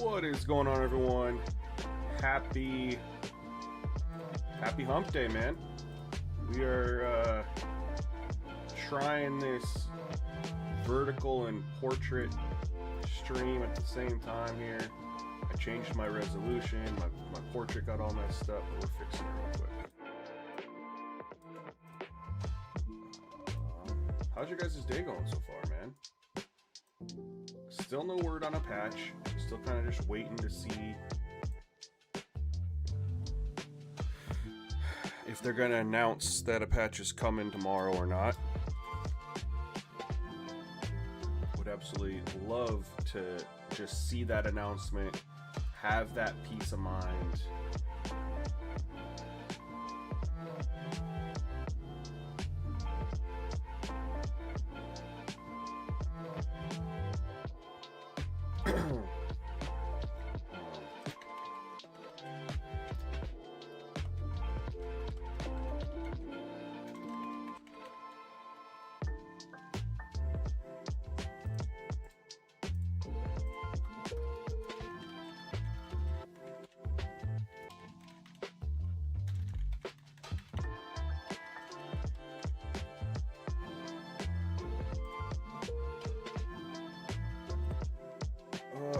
What is going on, everyone? Happy hump day, man. We are trying this vertical and portrait stream at the same time here. I changed my resolution, my portrait got all messed up, but we're fixing it real quick. How's your guys' day going so far, man? Still no word on a patch. Still kind of just waiting to see if they're going to announce that a patch is coming tomorrow or not. Would absolutely love to just see that announcement, have that peace of mind.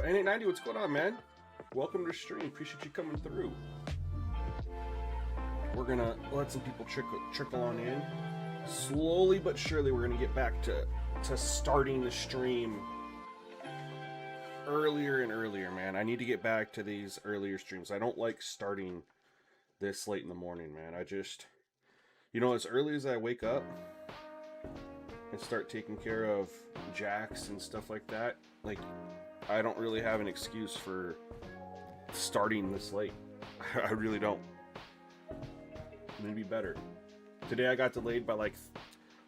N890, what's going on, man? Welcome to the stream. Appreciate you coming through. We're gonna let some people trickle on in. Slowly but surely, we're gonna get back to starting the stream earlier and earlier, man. I need to get back to these earlier streams. I don't like starting this late in the morning, man. I just, as early as I wake up and start taking care of jacks and stuff like that, like, I don't really have an excuse for starting this late. I really don't. Maybe better. Today I got delayed by like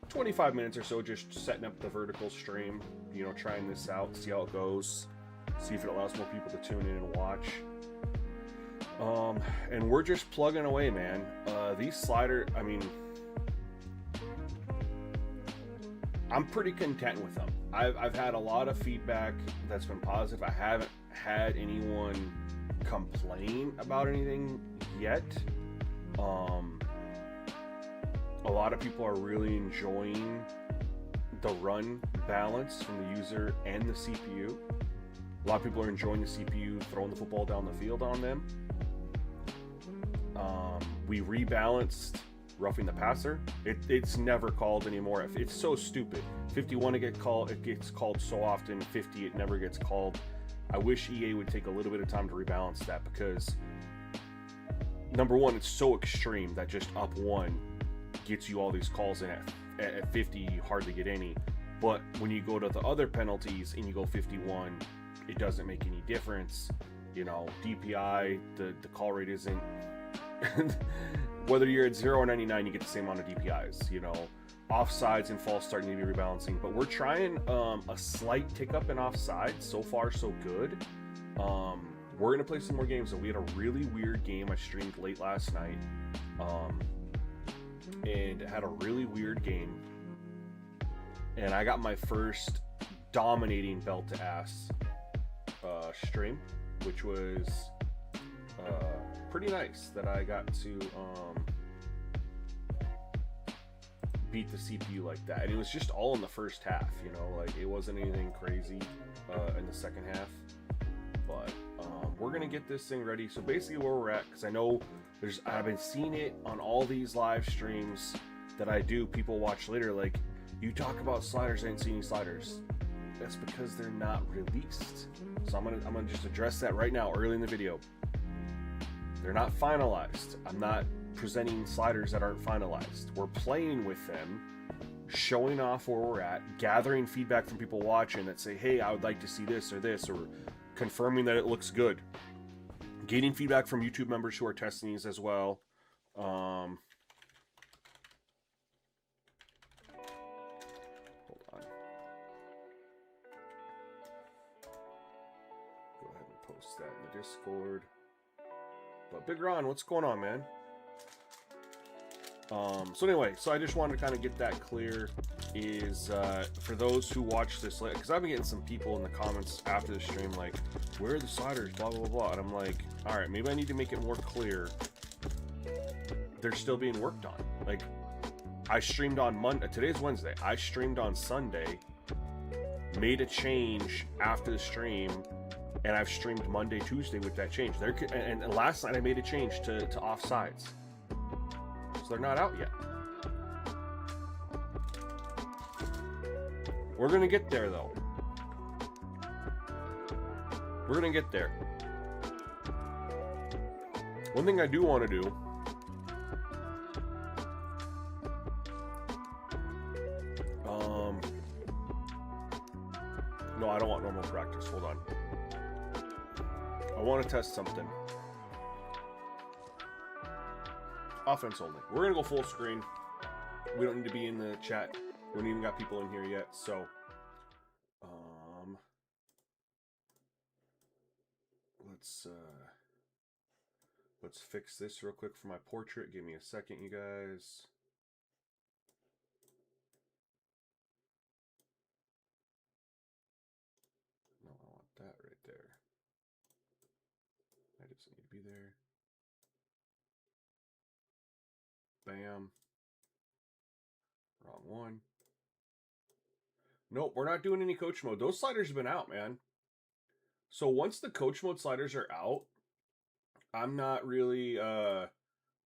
25 minutes or so, just setting up the vertical stream, trying this out, see how it goes, see if it allows more people to tune in and watch. And we're just plugging away, man. These sliders, I'm pretty content with them. I've had a lot of feedback that's been positive. I haven't had anyone complain about anything yet. A lot of people are really enjoying the run balance from the user and the CPU. A lot of people are enjoying the CPU throwing the football down the field on them. We rebalanced roughing the passer. It's never called anymore. It's so stupid. 51 it gets called so often. 50 it never gets called. I wish EA would take a little bit of time to rebalance that, because number one, it's so extreme that just up one gets you all these calls in at 50 you hardly get any. But when you go to the other penalties and you go 51, it doesn't make any difference. DPI, the call rate isn't whether you're at 0 or 99, you get the same amount of DPIs. Offsides and false start need to be rebalancing, but we're trying a slight tick up in offsides. So far, so good. We're gonna play some more games. So we had a really weird game I streamed late last night, and had a really weird game. And I got my first dominating belt to ass stream, which was pretty nice. That I got to beat the CPU like that, and it was just all in the first half. It wasn't anything crazy in the second half. But we're gonna get this thing ready. So basically, where we're at, because I know I've been seeing it on all these live streams that I do. People watch later, like, you talk about sliders, I didn't see any sliders. That's because they're not released. So I'm gonna just address that right now, early in the video. They're not finalized. I'm not presenting sliders that aren't finalized. We're playing with them, showing off where we're at, gathering feedback from people watching that say, hey, I would like to see this, or confirming that it looks good. Getting feedback from YouTube members who are testing these as well. Hold on. Go ahead and post that in the Discord. But Big Ron, what's going on, man? So anyway, so I just wanted to kind of get that clear. Is for those who watch this later, because I've been getting some people in the comments after the stream like, where are the sliders, blah blah blah, and I'm like, all right, maybe I need to make it more clear. They're still being worked on. Like, I streamed on Monday. Today's Wednesday. I streamed on Sunday, made a change after the stream, and I've streamed Monday, Tuesday with that change. And last night I made a change to offsides. So they're not out yet. We're going to get there, though. We're going to get there. One thing I do want to do, no, I don't want normal practice. Hold on. I want to test something. Offense only. We're going to go full screen. We don't need to be in the chat. We haven't even got people in here yet, so let's fix this real quick for my portrait. Give me a second, you guys. No, I want that right there. I just need to be there. Bam. Wrong one. Nope, we're not doing any coach mode. Those sliders have been out, man. So once the coach mode sliders are out, I'm not really, I'm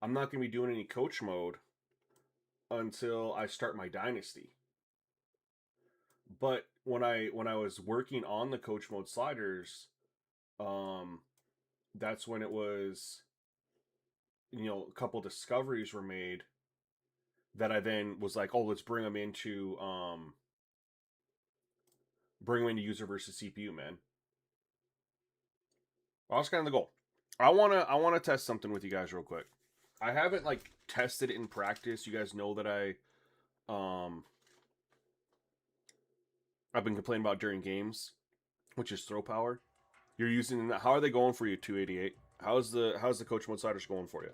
not going to be doing any coach mode until I start my dynasty. But when I was working on the coach mode sliders, that's when it was, you know, a couple discoveries were made that I then was like, oh, let's bring them into user versus CPU, man. Well, that's kind of the goal. I wanna test something with you guys real quick. I haven't like tested it in practice. You guys know that I've been complaining about during games, which is throw power. You're using that. How are they going for you? 288. How's the coach mode sliders going for you?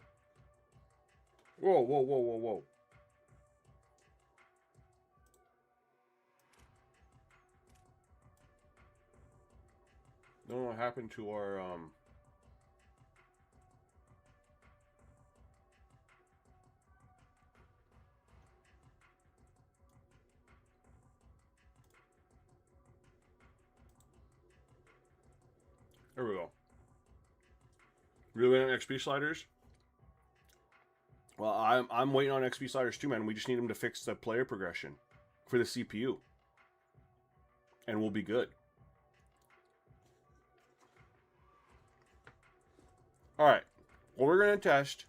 Whoa, whoa, whoa, whoa, whoa. I don't know what happened to our there we go. Really on XP sliders? Well, I'm waiting on XP sliders too, man. We just need them to fix the player progression for the CPU, and we'll be good. All right, what we're gonna test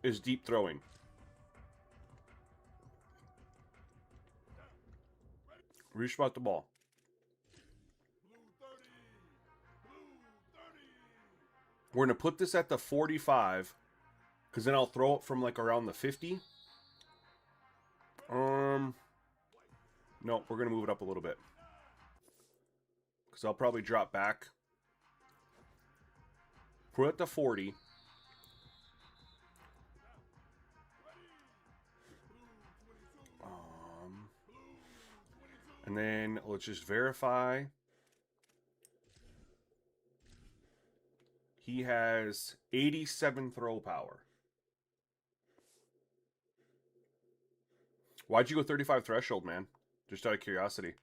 is deep throwing. Respot the ball. We're going to put this at the 45, because then I'll throw it from like around the 50. No, we're going to move it up a little bit, because I'll probably drop back. Put it at the 40. And then let's just verify. He has 87 throw power. Why'd you go 35 threshold, man? Just out of curiosity.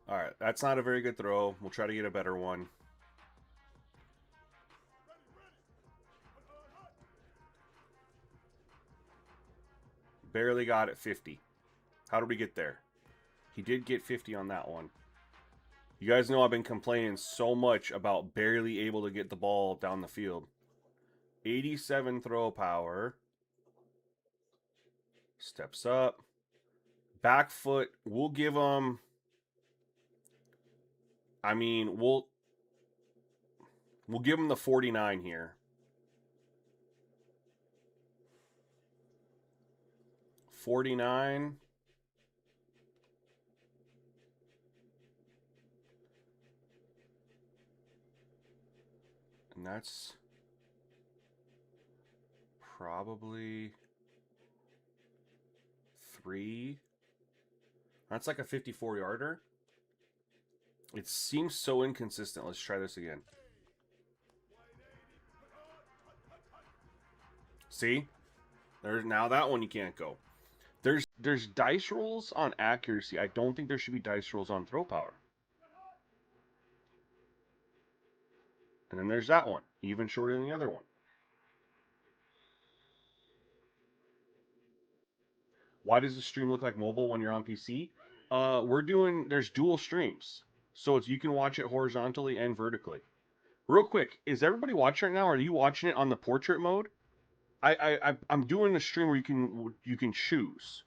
All right, that's not a very good throw. We'll try to get a better one. Barely got it 50. How did we get there? He did get 50 on that one. You guys know I've been complaining so much about barely able to get the ball down the field. 87 throw power. Steps up. Back foot. We'll give him... I mean, we'll give him the 49 here. 49. that's probably 3. That's like a 54-yarder. It seems so inconsistent. Let's try this again. See? There's now that one you can't go. There's dice rolls on accuracy. I don't think there should be dice rolls on throw power. And then there's that one, even shorter than the other one. Why does the stream look like mobile when you're on PC? There's dual streams. So you can watch it horizontally and vertically. Real quick, is everybody watching right now? Or are you watching it on the portrait mode? I'm doing a stream where you can choose.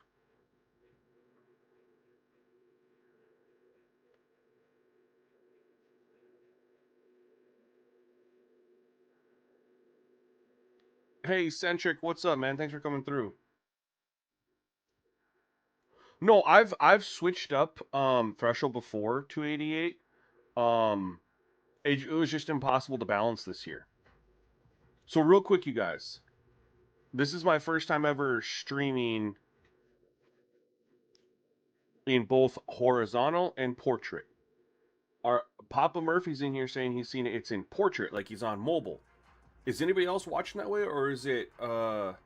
Hey, Centric, what's up, man? Thanks for coming through. No, I've switched up threshold before 288. Um, it was just impossible to balance this year. So real quick, you guys, this is my first time ever streaming in both horizontal and portrait. Our Papa Murphy's in here saying he's seen it. It's in portrait, like he's on mobile. Is anybody else watching that way, or is it? Are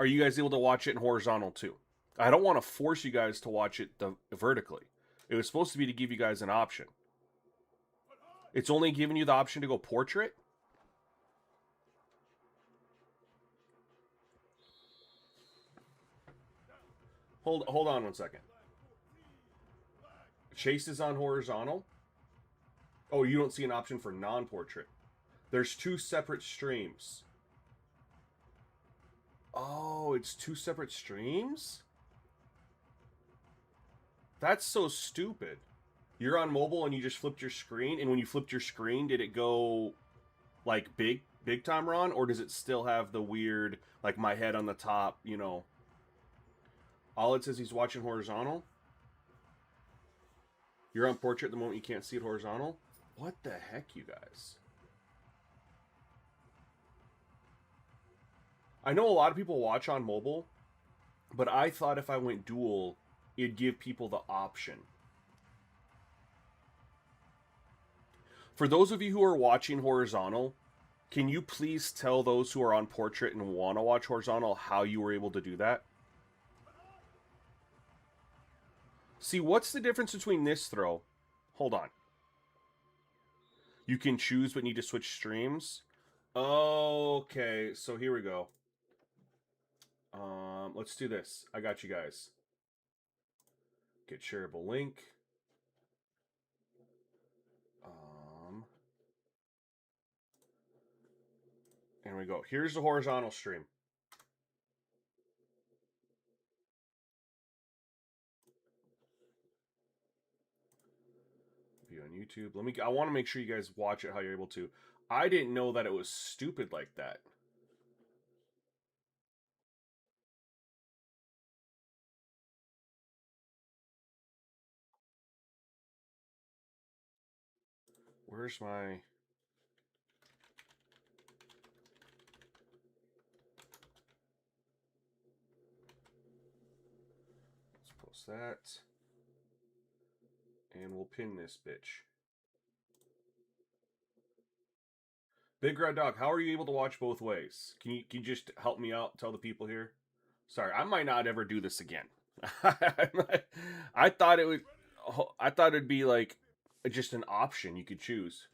you guys able to watch it in horizontal too? I don't want to force you guys to watch it vertically. It was supposed to be to give you guys an option. It's only giving you the option to go portrait. Hold on 1 second. Chase is on horizontal. Oh, you don't see an option for non-portrait. There's 2 separate streams. Oh, it's 2 separate streams? That's so stupid. You're on mobile and you just flipped your screen, and when you flipped your screen, did it go like big time Ron, or does it still have the weird, like my head on the top, you know? All it says he's watching horizontal. You're on portrait at the moment, you can't see it horizontal? What the heck, you guys? I know a lot of people watch on mobile, but I thought if I went dual, it'd give people the option. For those of you who are watching horizontal, can you please tell those who are on portrait and want to watch horizontal how you were able to do that? See, what's the difference between this throw? Hold on. You can choose but need to switch streams. Okay, so here we go. Let's do this. I got you guys. Get shareable link. Here we go. Here's the horizontal stream. View on YouTube. I want to make sure you guys watch it how you're able to. I didn't know that it was stupid like that. Where's my... Let's post that. And we'll pin this bitch. Big Red Dog, how are you able to watch both ways? Can you just help me out? Tell the people here. Sorry, I might not ever do this again. I thought it'd be like just an option you could choose.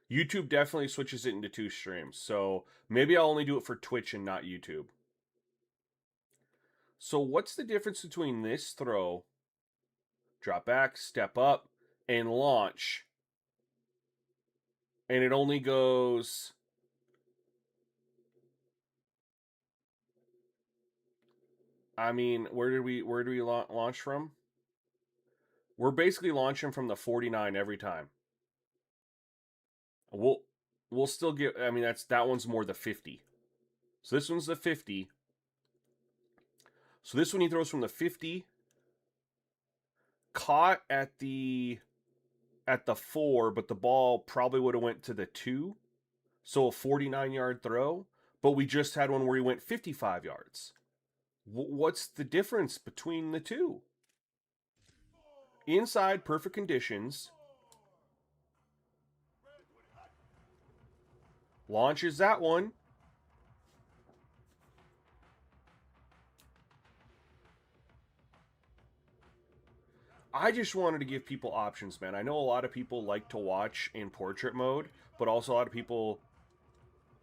YouTube definitely switches it into 2 streams, so maybe I'll only do it for Twitch and not YouTube. So what's the difference between this throw, drop back, step up, and launch? And it only goes... I mean, where do we launch from? We're basically launching from the 49 every time. We'll still get... I mean, that one's more the 50. So this one's the 50. So this one he throws from the 50. Caught at the at the 4, but the ball probably would have went to the 2. So a 49-yard throw, but we just had one where he went 55 yards. What's the difference between the two? Inside perfect conditions, launches that one. I just wanted to give people options, man. I know a lot of people like to watch in portrait mode, but also a lot of people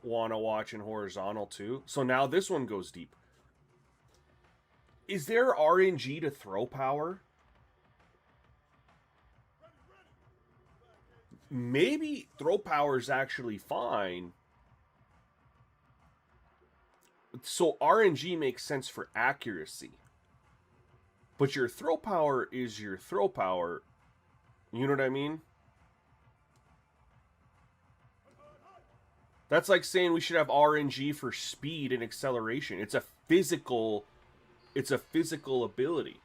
want to watch in horizontal too. So now this one goes deep. Is there RNG to throw power? Maybe throw power is actually fine. So RNG makes sense for accuracy. But your throw power is your throw power. You know what I mean? That's like saying we should have RNG for speed and acceleration. It's a physical ability.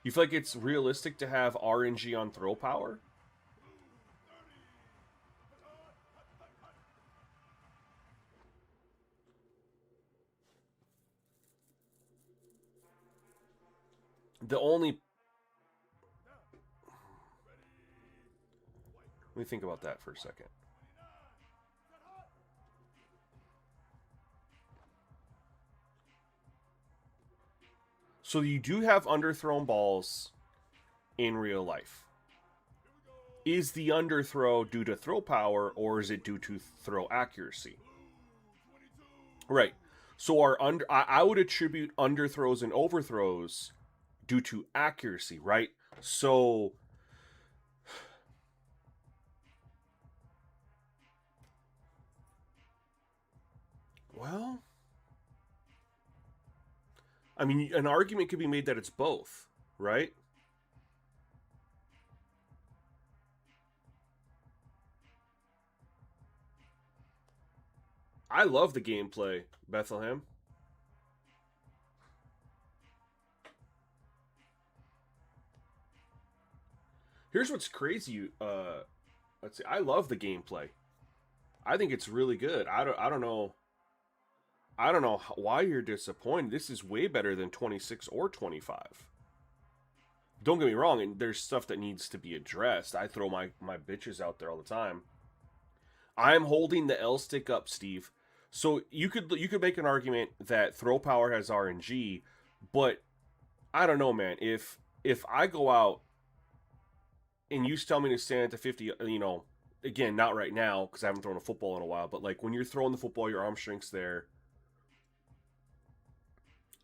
You feel like it's realistic to have RNG on throw power? The only Let me think about that for a second. So you do have underthrown balls in real life. Is the underthrow due to throw power or is it due to throw accuracy? Right. So I would attribute underthrows and overthrows due to accuracy, right? So well, I mean, an argument could be made that it's both, right? I love the gameplay, Bethlehem. Here's what's crazy. Let's see. I love the gameplay. I think it's really good. I don't know. I don't know why you're disappointed. This is way better than 26 or 25. Don't get me wrong, and there's stuff that needs to be addressed. I throw my bitches out there all the time. I'm holding the L stick up, Steve. So you could make an argument that throw power has RNG, but I don't know, man. If I go out and you tell me to stand at the 50, again, not right now because I haven't thrown a football in a while, but like when you're throwing the football, your arm shrinks there.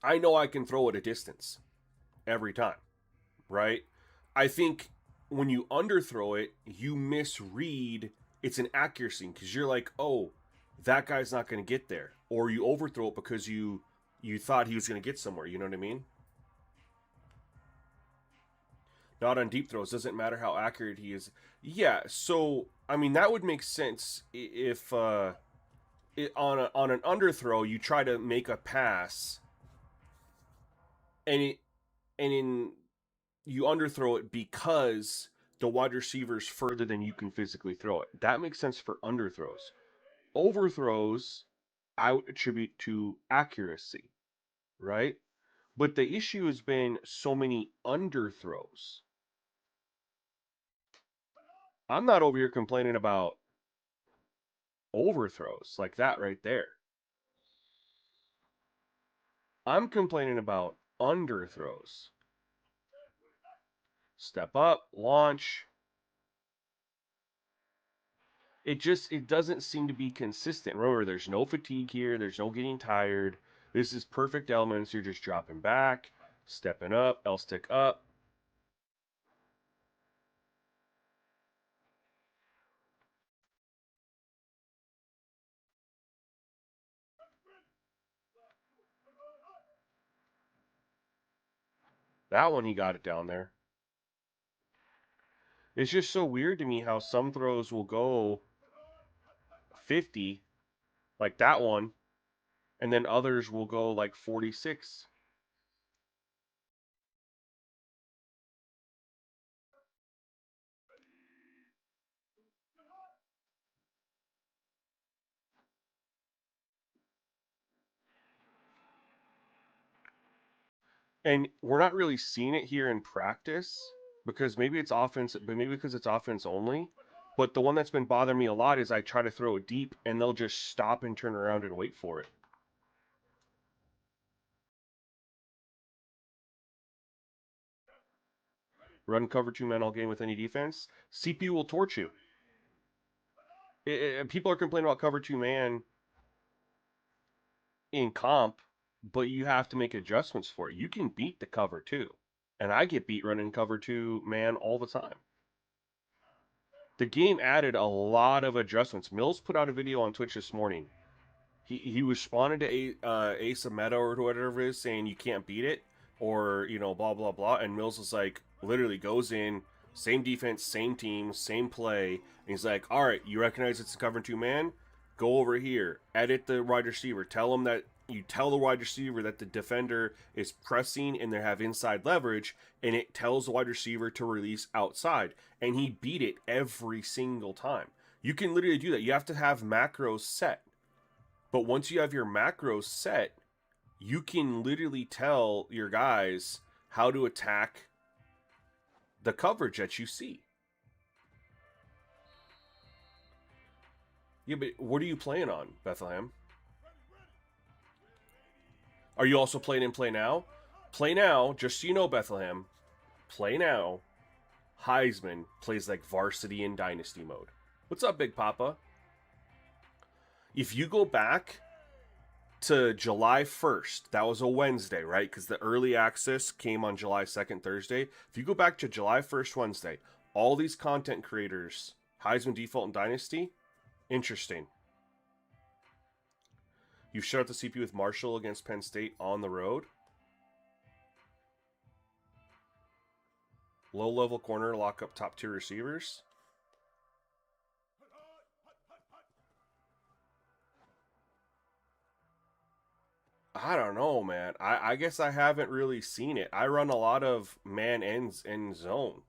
I know I can throw at a distance every time, right? I think when you underthrow it, you misread it's an accuracy because you're like, oh, that guy's not going to get there, or you overthrow it because you thought he was going to get somewhere. You know what I mean? Not on deep throws. Doesn't matter how accurate he is. Yeah. So I mean that would make sense if on an underthrow you try to make a pass and it and in you underthrow it because the wide receiver's further than you can physically throw it. That makes sense for underthrows. Overthrows, I would attribute to accuracy, right? But the issue has been so many underthrows. I'm not over here complaining about overthrows like that right there. I'm complaining about underthrows. Step up, launch. It doesn't seem to be consistent. Remember, there's no fatigue here. There's no getting tired. This is perfect elements. You're just dropping back, stepping up, L stick up. That one he got it down there. It's just so weird to me how some throws will go 50, like that one, and then others will go like 46. And we're not really seeing it here in practice because maybe it's offense, but maybe because it's offense only. But the one that's been bothering me a lot is I try to throw it deep and they'll just stop and turn around and wait for it. Run cover two men all game with any defense. CPU will torch you. People are complaining about cover two man in comp, but you have to make adjustments for it. You can beat the cover two. And I get beat running cover two man all the time. The game added a lot of adjustments. Mills put out a video on Twitch this morning. He responded to Asa Meta or whatever it is saying you can't beat it or blah blah blah, and Mills is like literally goes in, same defense, same team, same play, and he's like, all right, you recognize it's a cover two man, go over here, edit the wide receiver, tell him that you tell the wide receiver that the defender is pressing and they have inside leverage, and it tells the wide receiver to release outside, and he beat it every single time. You can literally do that. You have to have macros set. But once you have your macros set, you can literally tell your guys how to attack the coverage that you see. Yeah, but what are you playing on, Bethlehem? Are you also playing in Play Now? Play Now, just so you know, Bethlehem, Play Now, Heisman plays like varsity in Dynasty mode. What's up, Big Papa? If you go back to July 1st, that was a Wednesday, right? Because the early access came on July 2nd, Thursday. If you go back to July 1st, Wednesday, all these content creators, Heisman Default and Dynasty, interesting. You shut out the CPU with Marshall against Penn State on the road. Low-level corner, lock up top-tier receivers. I don't know, man. I guess I haven't really seen it. I run a lot of man ends and zone.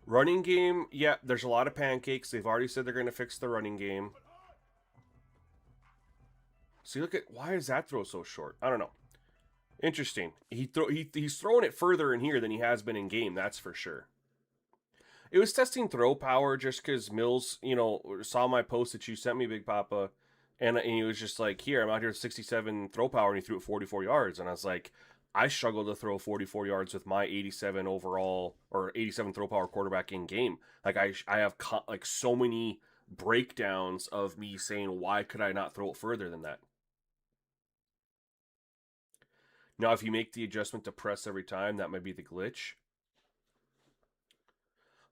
Running game, yeah, there's a lot of pancakes. They've already said they're going to fix the running game. See, look at, why is that throw so short? I don't know. Interesting. He's throwing it further in here than he has been in game, that's for sure. It was testing throw power just because Mills, saw my post that you sent me, Big Papa, and he was just like, here, I'm out here with 67 throw power, and he threw it 44 yards. And I was like, I struggle to throw 44 yards with my 87 overall or 87 throw power quarterback in game. Like I have like so many breakdowns of me saying, why could I not throw it further than that? Now, if you make the adjustment to press every time, that might be the glitch.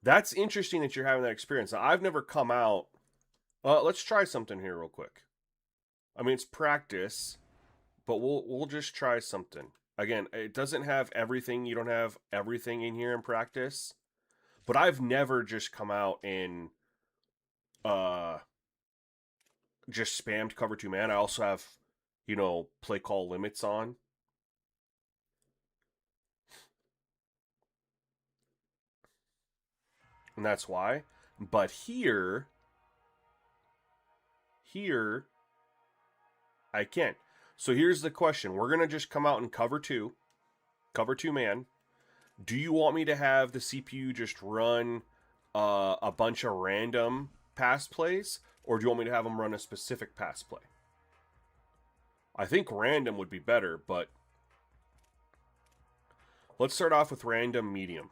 That's interesting that you're having that experience. Now, I've never come out. Let's try something here real quick. I mean, it's practice, but we'll just try something. Again, it doesn't have everything. You don't have everything in here in practice. But I've never just come out and just spammed cover two man. I also have, play call limits on. And that's why. But here I can. So here's the question. We're going to just come out and cover two man. Do you want me to have the CPU just run a bunch of random pass plays, or do you want me to have them run a specific pass play? I think random would be better, but let's start off with random medium.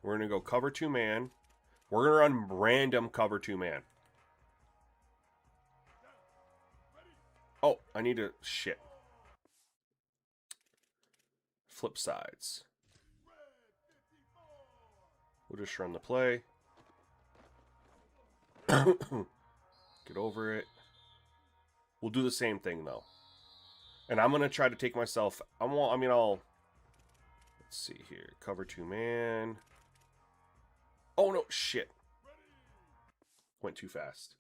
We're going to go cover two man. We're going to run random cover two man. Oh, I need to... Shit. Flip sides. We'll just run the play. Get over it. We'll do the same thing, though. And I'm going to try to take myself... I'll... Let's see here. Cover two man. Oh, no. Shit. Went too fast.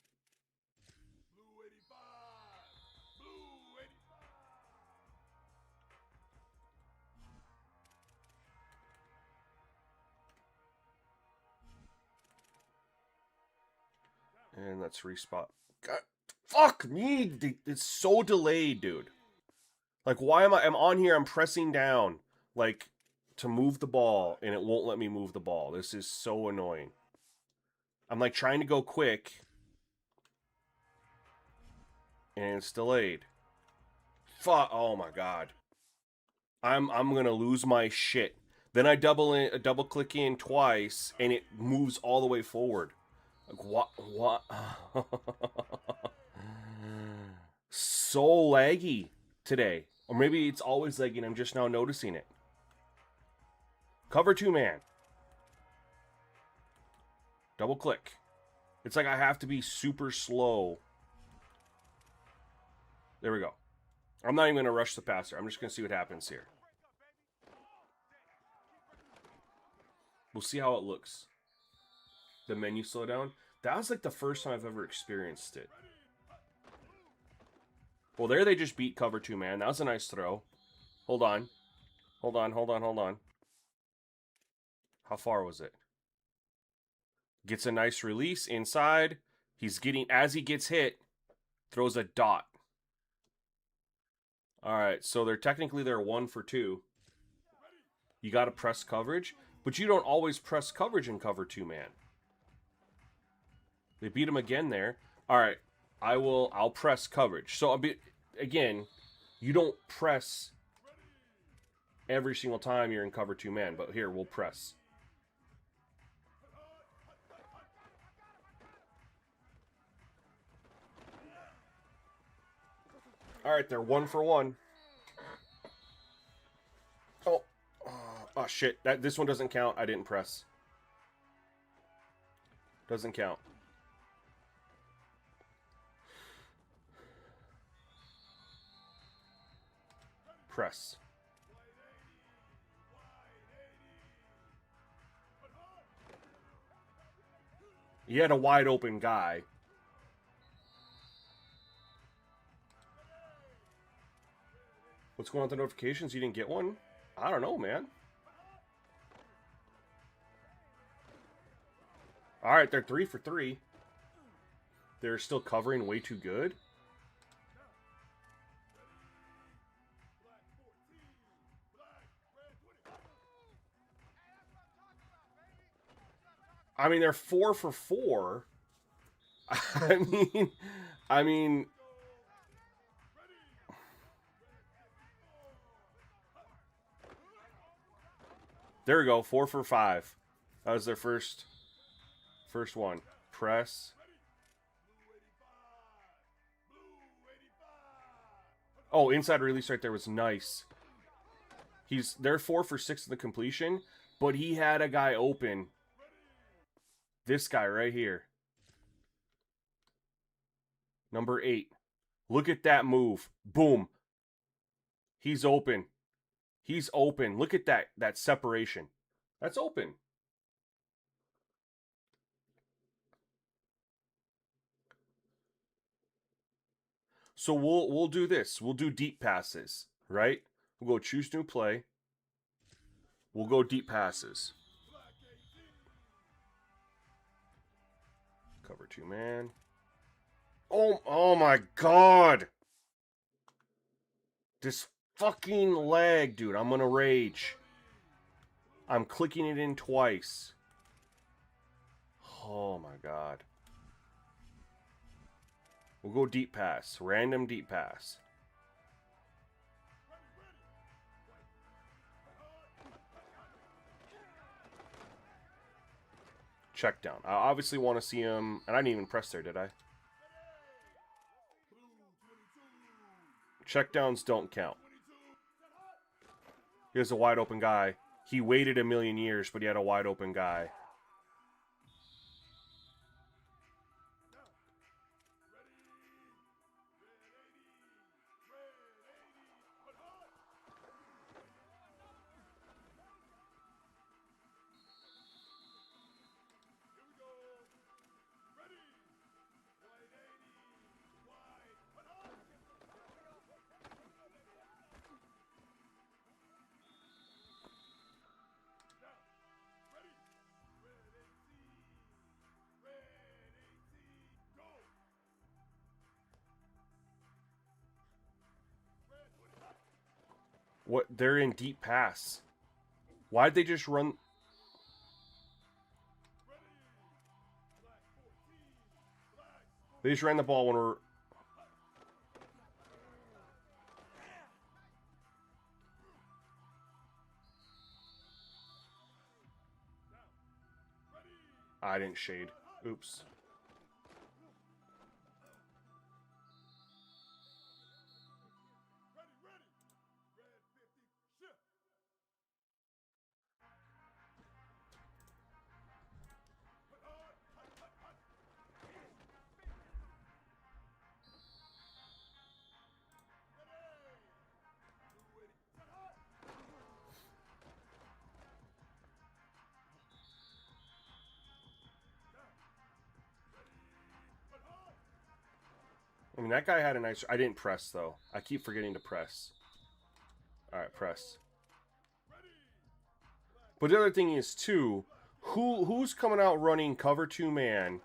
And let's respot. God, fuck me! It's so delayed, dude. Like, why am I'm on here, I'm pressing down, like, to move the ball, and it won't let me move the ball. This is so annoying. I'm, like, trying to go quick, and it's delayed. Fuck! Oh my god. I'm gonna lose my shit. Then I double click in twice, and it moves all the way forward. Like, what? So laggy today. Or maybe it's always laggy and I'm just now noticing it. Cover 2 man. Double click. It's like I have to be super slow. There we go. I'm not even going to rush the passer. I'm just going to see what happens here. We'll see how it looks. The menu slow down. That was like the first time I've ever experienced it. Well, there they just beat cover 2 man. That was a nice throw. Hold on. Hold on. How far was it? Gets a nice release inside. He's getting, as he gets hit, throws a dot. All right, so they're 1 for 2. You got to press coverage, but you don't always press coverage in cover 2 man. They beat him again there. All right, I'll press coverage. So again, you don't press every single time you're in cover 2 man, but here we'll press. All right, they're 1 for 1. Oh shit! This one doesn't count. I didn't press. Doesn't count. Press. He had a wide open guy. What's going on with the notifications? You didn't get one? I don't know, man. All right, they're 3 for 3. They're still covering way too good. I mean, they're 4 for 4. I mean... There we go, 4 for 5. That was their first one. Press. Oh, inside release right there was nice. They're 4 for 6 in the completion, but he had a guy open. This guy right here. Number 8. Look at that move. Boom. He's open. He's open. Look at that separation. That's open. So we'll do this. We'll do deep passes, right? We'll go choose new play. We'll go deep passes. Cover 2 man. Oh my god. This fucking lag, dude. I'm gonna rage. I'm clicking it in twice. Oh my god. We'll go deep pass. Random deep pass. Check down. I obviously want to see him. And I didn't even press there, did I? Check downs don't count. Here's a wide open guy. He waited a million years, but he had a wide open guy. What? They're in deep pass. Why'd they just run? They just ran the ball when we're... I didn't shade. Oops. I mean, that guy had a nice... I didn't press, though. I keep forgetting to press. Alright, press. But the other thing is, too, who's coming out running cover 2 man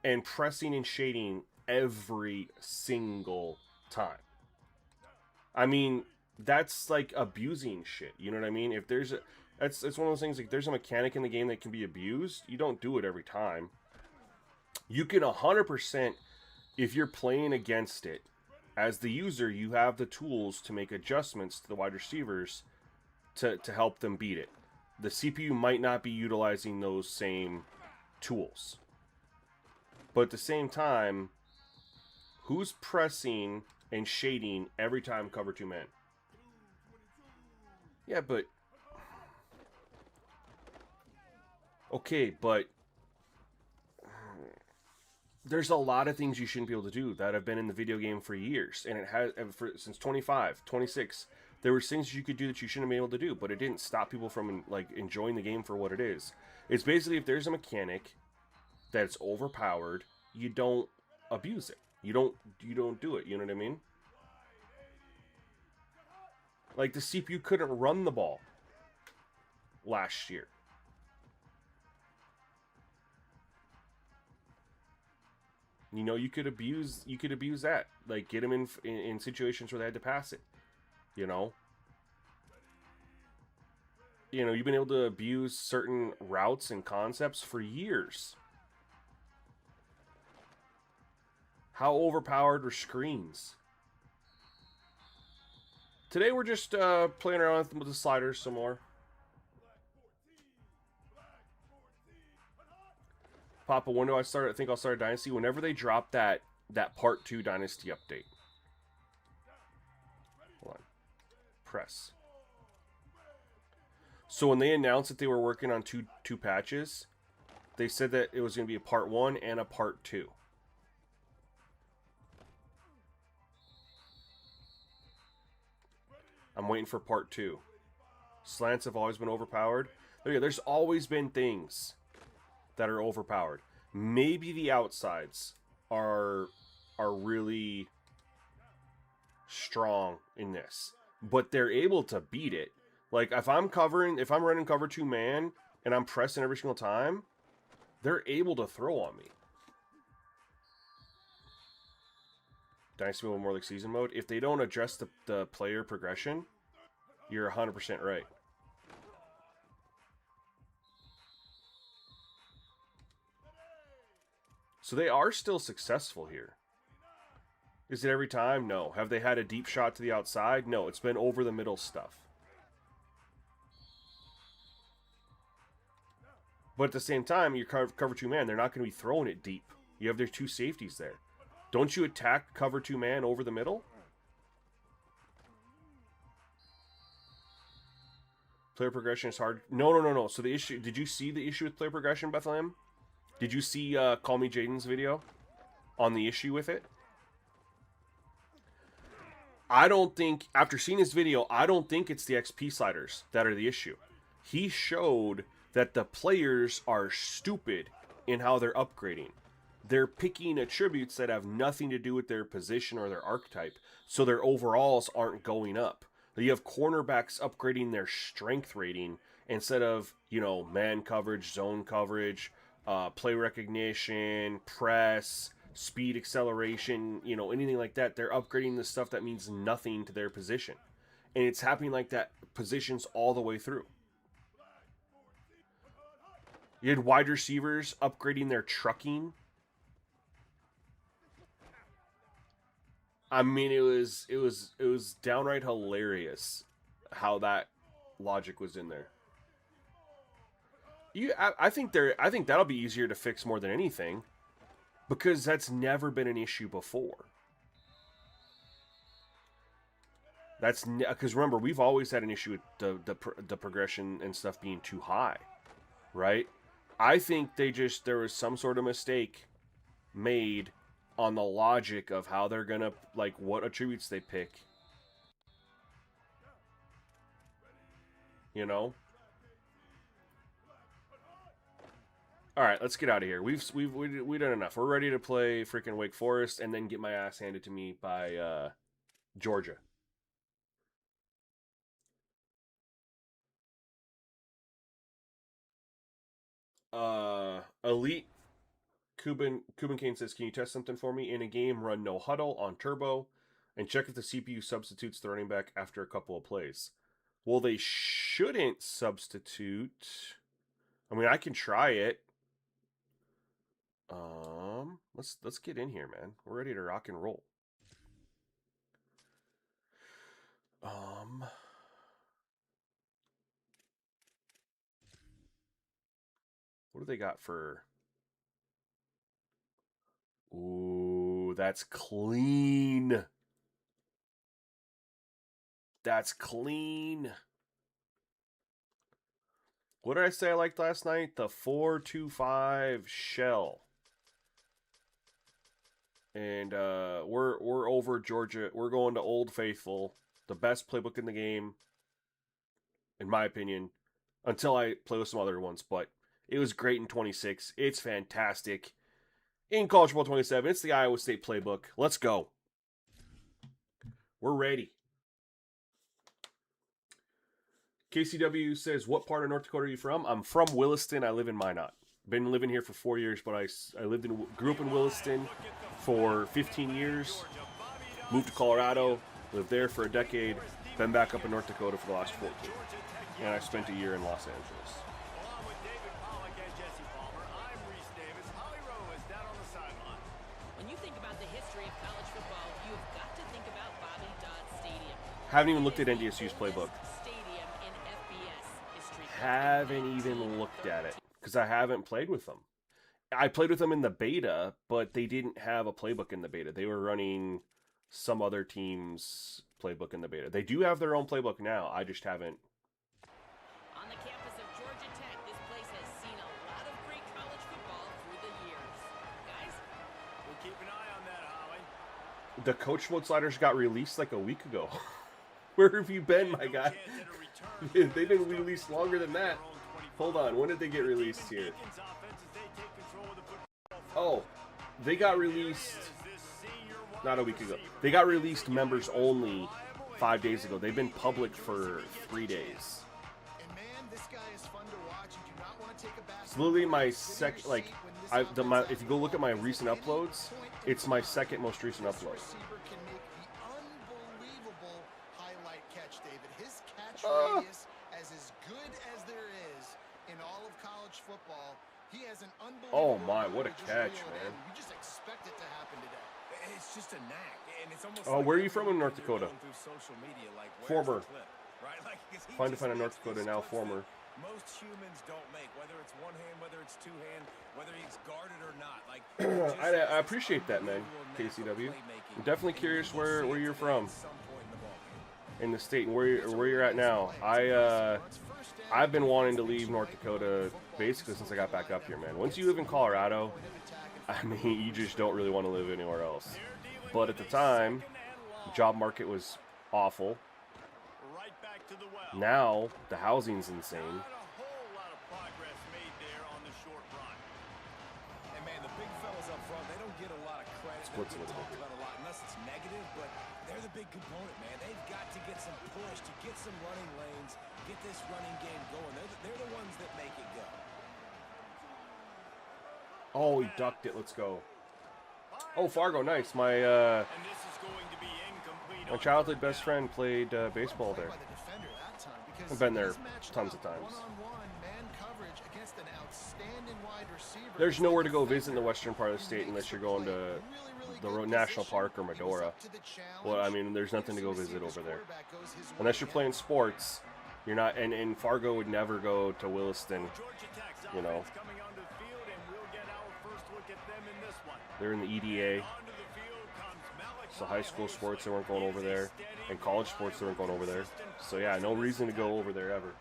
and pressing and shading every single time? I mean, that's like abusing shit. You know what I mean? If there's a... it's one of those things, like, there's a mechanic in the game that can be abused. You don't do it every time. You can 100%... if you're playing against it, as the user, you have the tools to make adjustments to the wide receivers to help them beat it. The CPU might not be utilizing those same tools. But at the same time, who's pressing and shading every time cover 2 man? Yeah, but... okay, but... there's a lot of things you shouldn't be able to do that have been in the video game for years, and it has since 25, 26. There were things you could do that you shouldn't be able to do, but it didn't stop people from like enjoying the game for what it is. It's basically, if there's a mechanic that's overpowered, you don't abuse it. You don't do it. You know what I mean? Like, the CPU couldn't run the ball last year. You know, you could abuse that. Like, get them in situations where they had to pass it. You know? You know, you've been able to abuse certain routes and concepts for years. How overpowered are screens? Today we're just playing around with the sliders some more. Papa, when do I start? I think I'll start Dynasty whenever they drop that Part 2 Dynasty update. Hold on. Press. So when they announced that they were working on two patches, they said that it was going to be a Part 1 and a Part 2. I'm waiting for Part 2. Slants have always been overpowered. There's always been things that are overpowered. Maybe the outsides are really strong in this, but they're able to beat it. Like, if I'm running cover 2 man and I'm pressing every single time, they're able to throw on me. Dynasty mode more like season mode. If they don't adjust the player progression, you're 100% right. So they are still successful here. Is it every time? No. Have they had a deep shot to the outside? No. It's been over the middle stuff. But at the same time, your cover 2 man, they're not going to be throwing it deep. You have their 2 safeties there. Don't you attack cover 2 man over the middle? Player progression is hard. No. So the issue... did you see the issue with player progression, Bethlehem? Did you see Call Me Jaden's video on the issue with it? I don't think... after seeing his video, I don't think it's the XP sliders that are the issue. He showed that the players are stupid in how they're upgrading. They're picking attributes that have nothing to do with their position or their archetype, so their overalls aren't going up. You have cornerbacks upgrading their strength rating instead of, you know, man coverage, zone coverage, play recognition, press, speed, acceleration, you know, anything like that. They're upgrading the stuff that means nothing to their position. And it's happening like that positions all the way through. You had wide receivers upgrading their trucking. I mean, it was downright hilarious how that logic was in there. I think that'll be easier to fix more than anything, because that's never been an issue before. That's because remember, we've always had an issue with the progression and stuff being too high, right? I think there was some sort of mistake made on the logic of how they're gonna, like, what attributes they pick. You know. All right, let's get out of here. We've done enough. We're ready to play freaking Wake Forest and then get my ass handed to me by Georgia. Elite Cuban Kane says, "Can you test something for me in a game? Run no huddle on turbo, and check if the CPU substitutes the running back after a couple of plays." Well, they shouldn't substitute. I mean, I can try it. Let's get in here, man. We're ready to rock and roll. What do they got for? Ooh, that's clean. That's clean. What did I say I liked last night? The 4.25 shell. And we're over Georgia. We're going to Old Faithful, the best playbook in the game, in my opinion, until I play with some other ones. But it was great in 26. It's fantastic. In College Football 27, it's the Iowa State playbook. Let's go. We're ready. KCW says, "What part of North Dakota are you from?" I'm from Williston. I live in Minot. Been living here for 4 years, but I grew up in Williston for 15 years. Moved to Colorado, lived there for a decade, been back up in North Dakota for the last 14. And I spent a year in Los Angeles. When you think about the history of college football, you've got to think about Bobby Dodd Stadium. Haven't even looked at NDSU's playbook. Haven't even looked at it because I haven't played with them. I played with them in the beta, but they didn't have a playbook in the beta. They were running some other team's playbook in the beta. They do have their own playbook now. I just haven't. On the campus of Georgia Tech, this place has seen a lot of great college football through the years. Guys, we'll keep an eye on that, Holly. The coach mode sliders got released like a week ago. Where have you been, my guy? They've been released longer than that. Hold on, when did they get released here? Oh, they got released not a week ago. They got released members only 5 days ago. They've been public for 3 days. It's literally my second, like, if you go look at my recent uploads, it's my second most recent upload. As good as there is in all of college football, he has an oh my, what a catch, man! You just expect it to happen today. It's just a knack, and it's almost. Oh, where are you from in North Dakota? Former. Find a North Dakota now, former. Most humans don't make, whether it's one hand, whether it's two hand, whether he's guarded or not. Like I appreciate that, man. KCW. I'm definitely curious where you're from. In the state and where you're at now. I've been wanting to leave North Dakota basically since I got back up here, man. Once you live in Colorado, I mean, you just don't really want to live anywhere else. But at the time, the job market was awful. Now the housing's insane. Splits a little bit. Unless it's negative, but they're the big component, man. They've got to get some push, to get some running lanes, get this running game going. They're the ones that make it go. Oh, he ducked it. Let's go. Oh, Fargo, nice. My My childhood best friend played baseball there. I've been there tons of times. There's nowhere to go visit in the western part of the state unless you're going to the National Park or Medora. Well, I mean, there's nothing to go visit over there. Unless you're playing sports, you're not, and Fargo would never go to Williston, you know. They're in the EDA. So high school sports, they weren't going over there. And college sports, they weren't going over there. So yeah, no reason to go over there ever.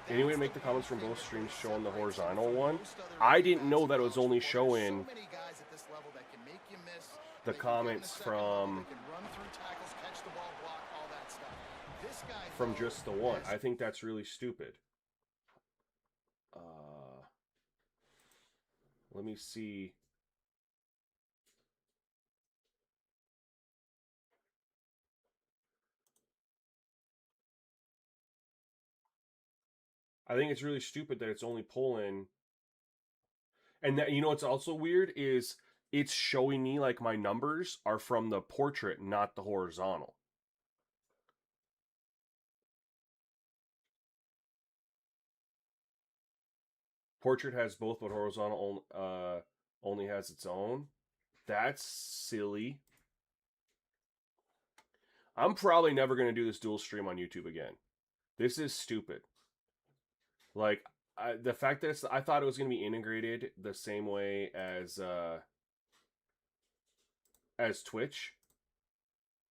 Any way to make the comments from both streams showing the horizontal one? I didn't know that it was only showing the comments from just the one. I think that's really stupid. Let me see. I think it's really stupid that it's only pulling. And that, you know what's also weird is it's showing me like my numbers are from the portrait, not the horizontal. Portrait has both, but horizontal only has its own. That's silly. I'm probably never going to do this dual stream on YouTube again. This is stupid. Like, the fact that I thought it was going to be integrated the same way as Twitch.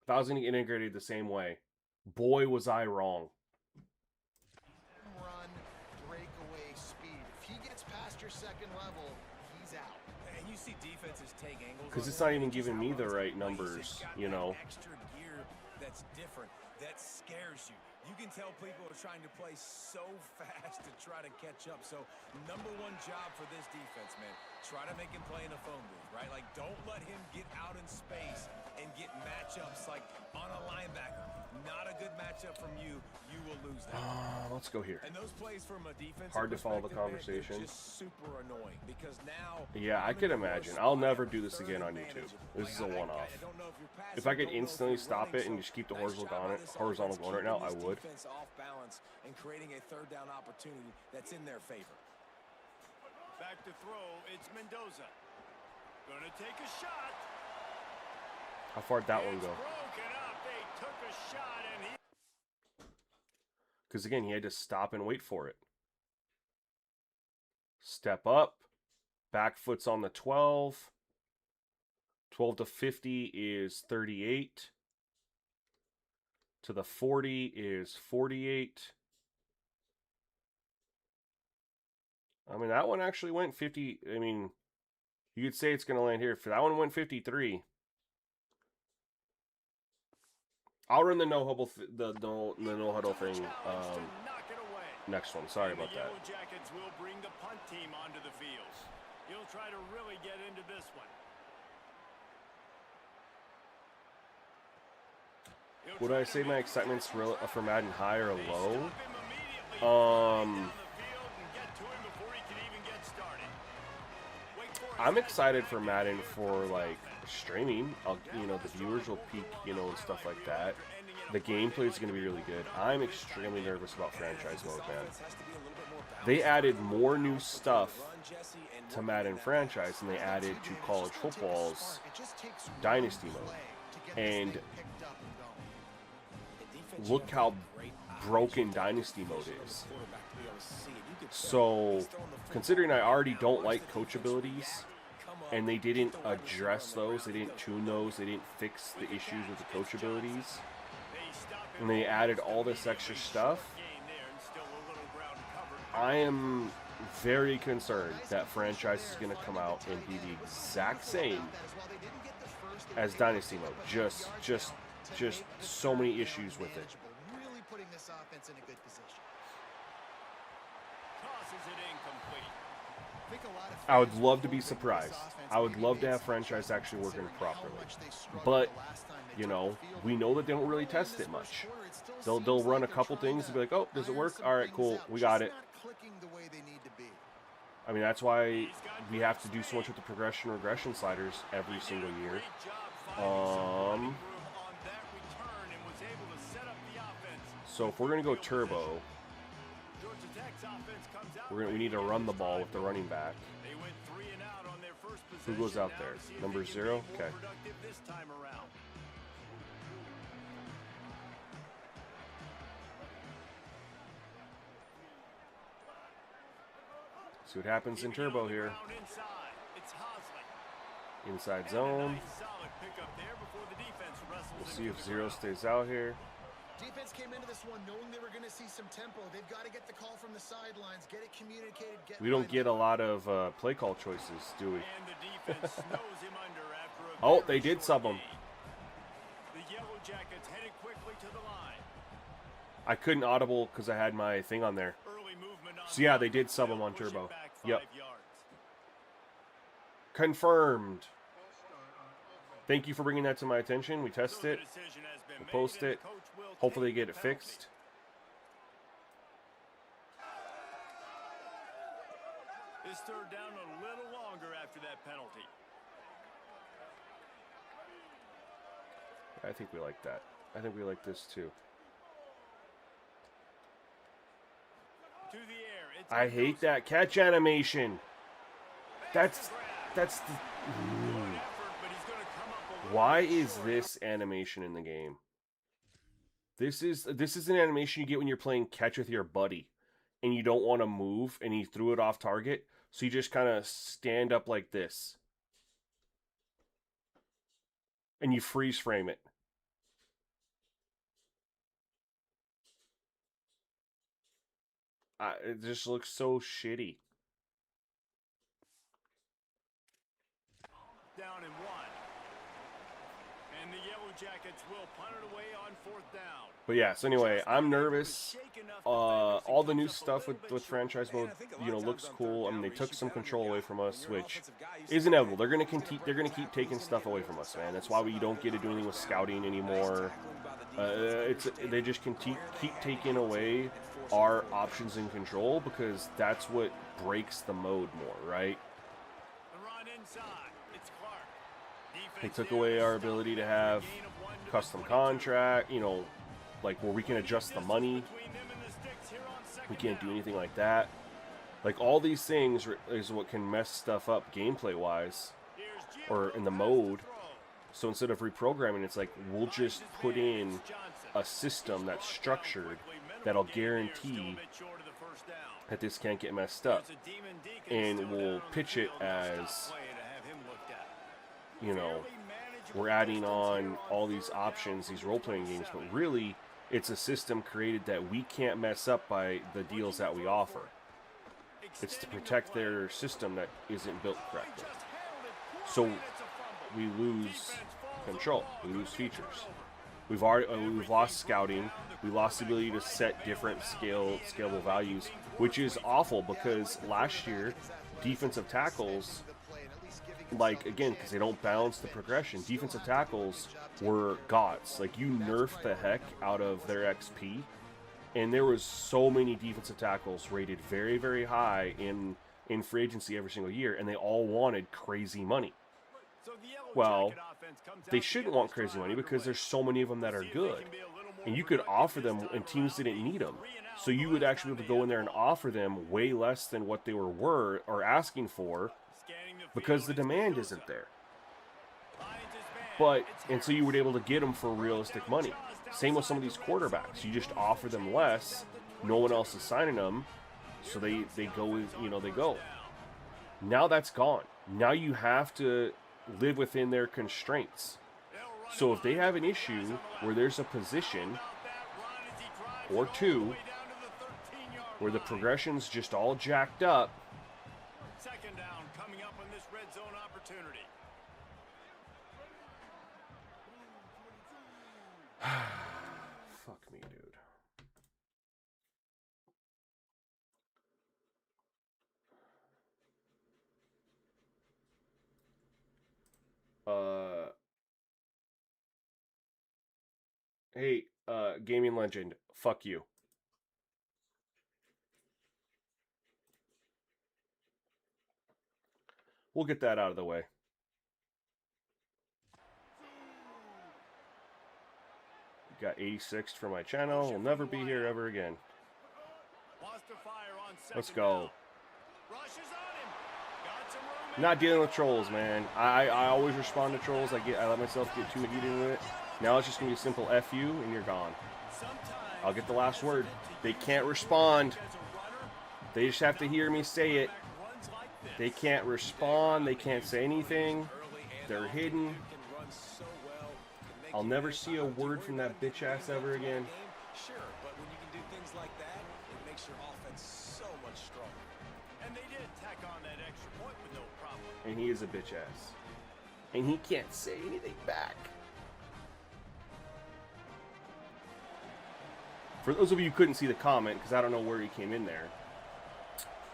I thought it was going to get integrated the same way. Boy, was I wrong. Run, breakaway speed. If he gets past your second level, he's out. And you see defenses take angles. Because it's not even giving me the right numbers, you know. Extra gear that's different, that scares you. You can tell people are trying to play so fast to try to catch up. So, number one job for this defense, man, try to make him play in a phone booth, right? Like, don't let him get out in space and get matchups like on a linebacker. Not a good matchup from you. You will lose that. Let's go here. And those plays from a defensive hard to follow the perspective, conversation. man, just super annoying because now. Yeah, I could imagine. I'll never do this again on YouTube. This is a one-off. If I could instantly stop it and just keep the horizontal going right now, I would. Off balance and creating a third down opportunity that's in their favor. Back to throw, it's Mendoza. Gonna take a shot. How far did that one go? Broken up. They took a shot and he. Because again, he had to stop and wait for it. Step up. Back foot's on the 12. 12 to 50 is 38. To the 40 is 48. I mean, that one actually went 50. I mean, you could say it's going to land here. If that one went 53. I'll run the no huddle thing next one. Sorry about that. Yellow Jackets will bring the punt team onto the field. He'll try to really get into this one. Would I say my excitement's for Madden high or low? I'm excited for Madden for like streaming. You know, the viewers will peak, you know, and stuff like that. The gameplay is going to be really good. I'm extremely nervous about franchise mode, man. They added more new stuff to Madden franchise than they added to college football's dynasty mode. And look how broken dynasty mode is. So, considering I already don't like coach abilities, and they didn't address those, they didn't tune those, they didn't fix the issues with the coach abilities, and they added all this extra stuff, I am very concerned that franchise is going to come out and be the exact same as dynasty mode. Just so many issues with it. Really putting this offense in a good position. I would love to be surprised. I would love to have franchise actually working properly. But, you know, we know that they don't really test it much. They'll run a couple things and be like, oh, does it work? All right, cool, we got it. I mean, that's why we have to do so much with the progression regression sliders every single year. So if we're gonna go turbo, we need to run the ball with the running back. Who goes out there? Number 0? Okay. See what happens in turbo here. Inside zone. We'll see if 0 stays out here. Defense came into this one knowing they were going to see some tempo. They've got to get the call from the sidelines, get it communicated. We don't get a lot of play call choices, do we? Oh, they did sub him. I couldn't audible because I had my thing on there. So yeah, they did sub him on turbo. Yep. Confirmed. Thank you for bringing that to my attention. We test it. We'll post it. Hopefully they get it fixed. This third down a little longer after that penalty. I think we like that. I think we like this too. To the air. I hate that catch animation. That's the... Why is this animation in the game? This is an animation you get when you're playing catch with your buddy and you don't want to move and he threw it off target, so you just kind of stand up like this and you freeze frame it. It just looks so shitty. Down in 1. And the Yellow Jackets will punt it away on 4th down. But yeah, so anyway, I'm nervous. All the new stuff with franchise mode, looks cool. I mean, they took some control away from us, which is inevitable. They're gonna keep taking stuff away from us, man. That's why we don't get to do anything with scouting anymore. They just can keep taking away our options and control, because that's what breaks the mode more, right? They took away our ability to have custom contract, like where we can adjust the money. We can't do anything like that. Like, all these things is what can mess stuff up gameplay wise or in the mode. So instead of reprogramming, it's like we'll just put in a system that's structured that'll guarantee that this can't get messed up, and we'll pitch it as, we're adding on all these options, these role-playing games, but really it's a system created that we can't mess up by the deals that we offer. It's to protect their system that isn't built correctly. So we lose control, we lose features. We've lost scouting. We lost the ability to set different scalable values, which is awful, because last year defensive tackles, because they don't balance the progression, defensive tackles were gods. Like, you nerfed the heck out of their XP, and there was so many defensive tackles rated very, very high in free agency every single year, and they all wanted crazy money. Well, they shouldn't want crazy money because there's so many of them that are good, and you could offer them and teams didn't need them. So you would actually be able to go in there and offer them way less than what they were or asking for, because the demand isn't there. And so you were able to get them for realistic money. Same with some of these quarterbacks. You just offer them less. No one else is signing them, so they go. They go. Now that's gone. Now you have to live within their constraints. So if they have an issue where there's a position or two where the progression's just all jacked up, Second down coming up on this red zone opportunity. fuck me, dude. Hey, gaming legend, fuck you. We'll get that out of the way. Got 86th for my channel. We'll never be here ever again. Let's go. Not dealing with trolls, man. I always respond to trolls. I let myself get too heated into it. Now it's just gonna be a simple F you and you're gone. I'll get the last word. They can't respond. They just have to hear me say it. They can't respond. They can't say anything. They're hidden. I'll never see a word from that bitch ass ever again. Sure, but when you can do things like that, it makes your offense so much stronger. And they did tack on that extra point with no problem. And he is a bitch ass. And he can't say anything back. For those of you who couldn't see the comment, because I don't know where he came in there,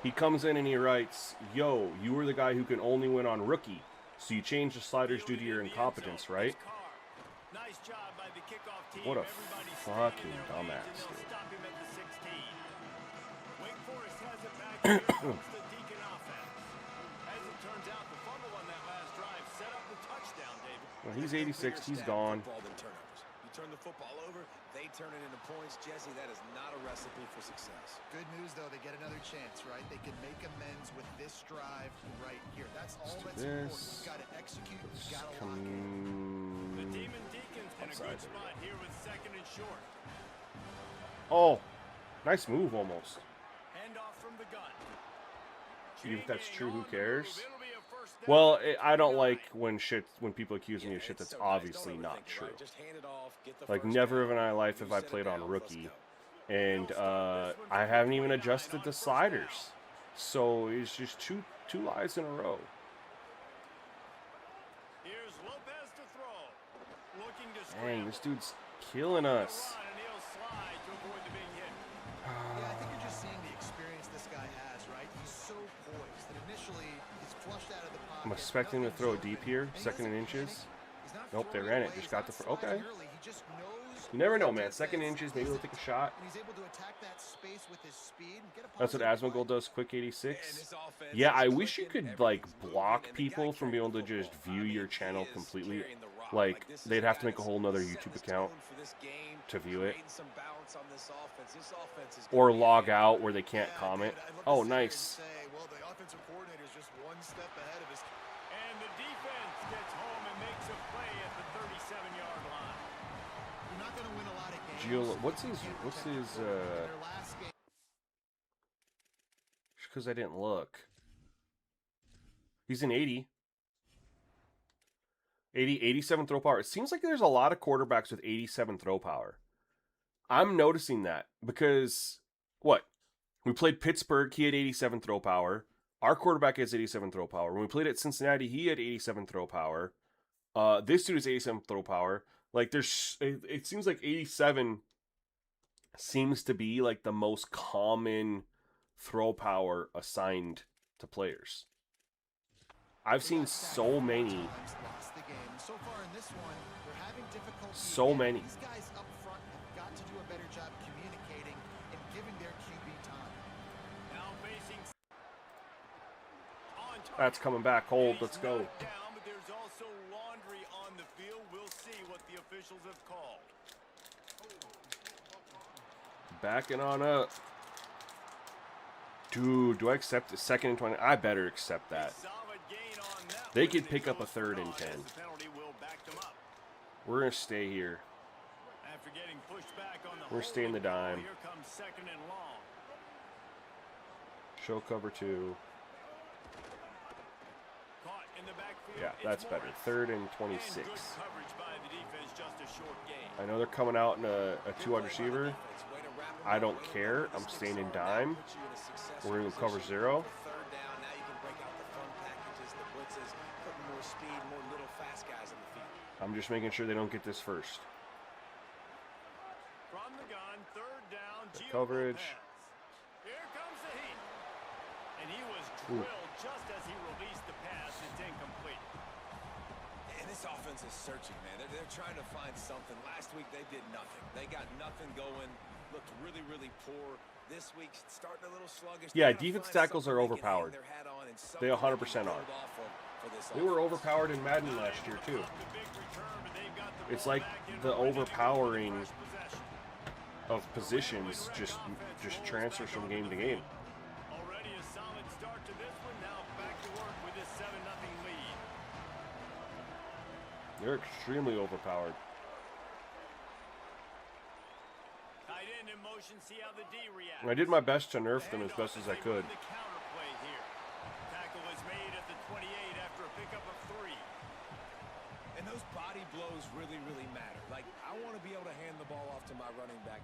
he comes in and he writes, "Yo, you were the guy who can only win on rookie, so you changed the sliders due to your incompetence, right?" Nice job by the kickoff team. What a Everybody's fucking standing there, dumbass, and they'll dude. stop him at the 16. Wake Forest has it back. Here comes the Deacon offense. As it turns out, the fumble on that last drive set up the touchdown, David. Well, he's 86th. He's gone. Football than turnovers. You turn the football over, they turn it into points. Jesse, that is not a recipe for success. Good news, though. They get another chance, right? They can make amends with this drive right here. That's all that's important. You got to execute. You got to lock in. The Demon Deacons in a Upside. good spot here with second and short. Oh, nice move almost. Handoff from the gun. Even if that's true, who On the cares? move. It'll be a first down. Well, I don't like when people accuse me of shit It's that's so nice. obviously Don't not overthink it, true. right? Just hand it off, get the Like, first never down. in my life have You I set it played on down, let's rookie. go. And I haven't even adjusted the sliders. So it's just two lies in a row. Here's Lopez to throw. Looking to Dang, this scramble. dude's killing us. Run, and he'll slide to avoid the being hit. Yeah, I think you're just seeing the experience this guy has, right? He's so poised that initially he's flushed out of the pocket. I'm expecting him to throw it nothing's deep open, here, and he second and doesn't inches. panic. He's not Nope, they throwing ran it. away, Just he's got not the okay. sliding early. He just knows You never know, what man. the Second defense inches, maybe is. he'll take a shot. And he's able to attack that space with his speed and get a That's what positive Asmongold play. does, quick And 86. this offense Yeah, is I wish you clicking, could, like, everything's moving, block and the people guy from being able to carrying the just football. view I mean, your he channel is completely. carrying the rock. Like, this is they'd a have guy to make a that's whole nother setting YouTube the account tone for this game, to view it. creating some balance on this offense. This offense is Or gonna be log a- out where they can't Yeah, comment. David, I'd love to Oh, sit here and nice. say, well, the offensive coordinator is just one step ahead of his. And the defense gets home and makes a play at the 37-yard line. You're not going to win a lot of games. What's his, In their last game, because I didn't look. He's an 80. 87 throw power. It seems like there's a lot of quarterbacks with 87 throw power. I'm noticing that because, what? We played Pittsburgh, he had 87 throw power. Our quarterback has 87 throw power. When we played at Cincinnati, he had 87 throw power. This dude has 87 throw power. Like, it seems like 87 seems to be like the most common throw power assigned to players. I've seen so many. lost the game. So far in this one, they're having difficulty. So again. many. These guys up front have got to do a better job communicating and giving their QB time. Now facing on target. That's coming back cold. Let's He's go. knocked down, but there's also laundry on the field. We'll see what the officials have called. Backing on up. Dude, do I accept the 2nd and 20? I better accept that. Solid gain on that They one, could and pick up a goes 3rd and on 10. as the penalty will back them up. We're going to stay here. After getting pushed back on the We're staying the holding call, dime. Here comes 2nd and long. Show cover 2. Caught in the backfield. Yeah, It's that's better. Morris. 3rd and And 26. good coverage by the defense, just a short gain. I know they're coming out in a 2-wide receiver. I don't care. I'm staying in dime. We're going to cover 0. Third down, now you can break out the fun packages, the blitzes, putting more speed, more little fast guys in the field. I'm just making sure they don't get this first. From the gun, 3rd down, Gio coverage. Lopez. Here comes the heat. And he was drilled just as he released the pass. It's incomplete. And this offense is searching, man. They're trying to find something. Last week they did nothing. They got nothing going. looked really, really poor this week, starting a little sluggish. Yeah, defense tackles are overpowered. They 100% are. They were overpowered in Madden last year too. It's like the overpowering of positions just transfers from game to game. Already a solid start to this one. Now back to work with this 7-0 lead. They're extremely overpowered. Tight end in motion, see how the D reacts. And I did my best to nerf them as best as I could. The counterplay here. Tackle is made at the 28 after a pickup of 3. And those body blows really, really matter. Like, I want to be able to hand the ball off to my running back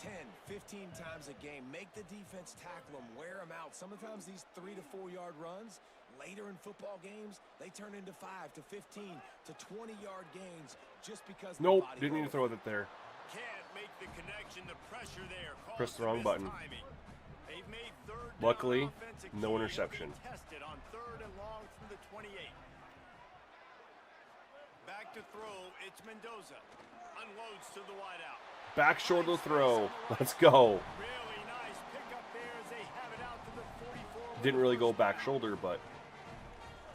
10, 15 times a game. Make the defense tackle them, wear them out. Sometimes these 3 to 4 yard runs, later in football games, they turn into 5 to 15 to 20 yard gains just because. Nope, didn't need to throw it there. Can't make the connection. The pressure there. Press the wrong button. They've made third down Luckily, offense a no key. interception. Tested on 3rd and long from the 28. Back to throw. It's Mendoza. Unloads to the wideout. Back shoulder throw. Let's go. Really nice pickup there as they have it out to the 44. Didn't really go back shoulder, but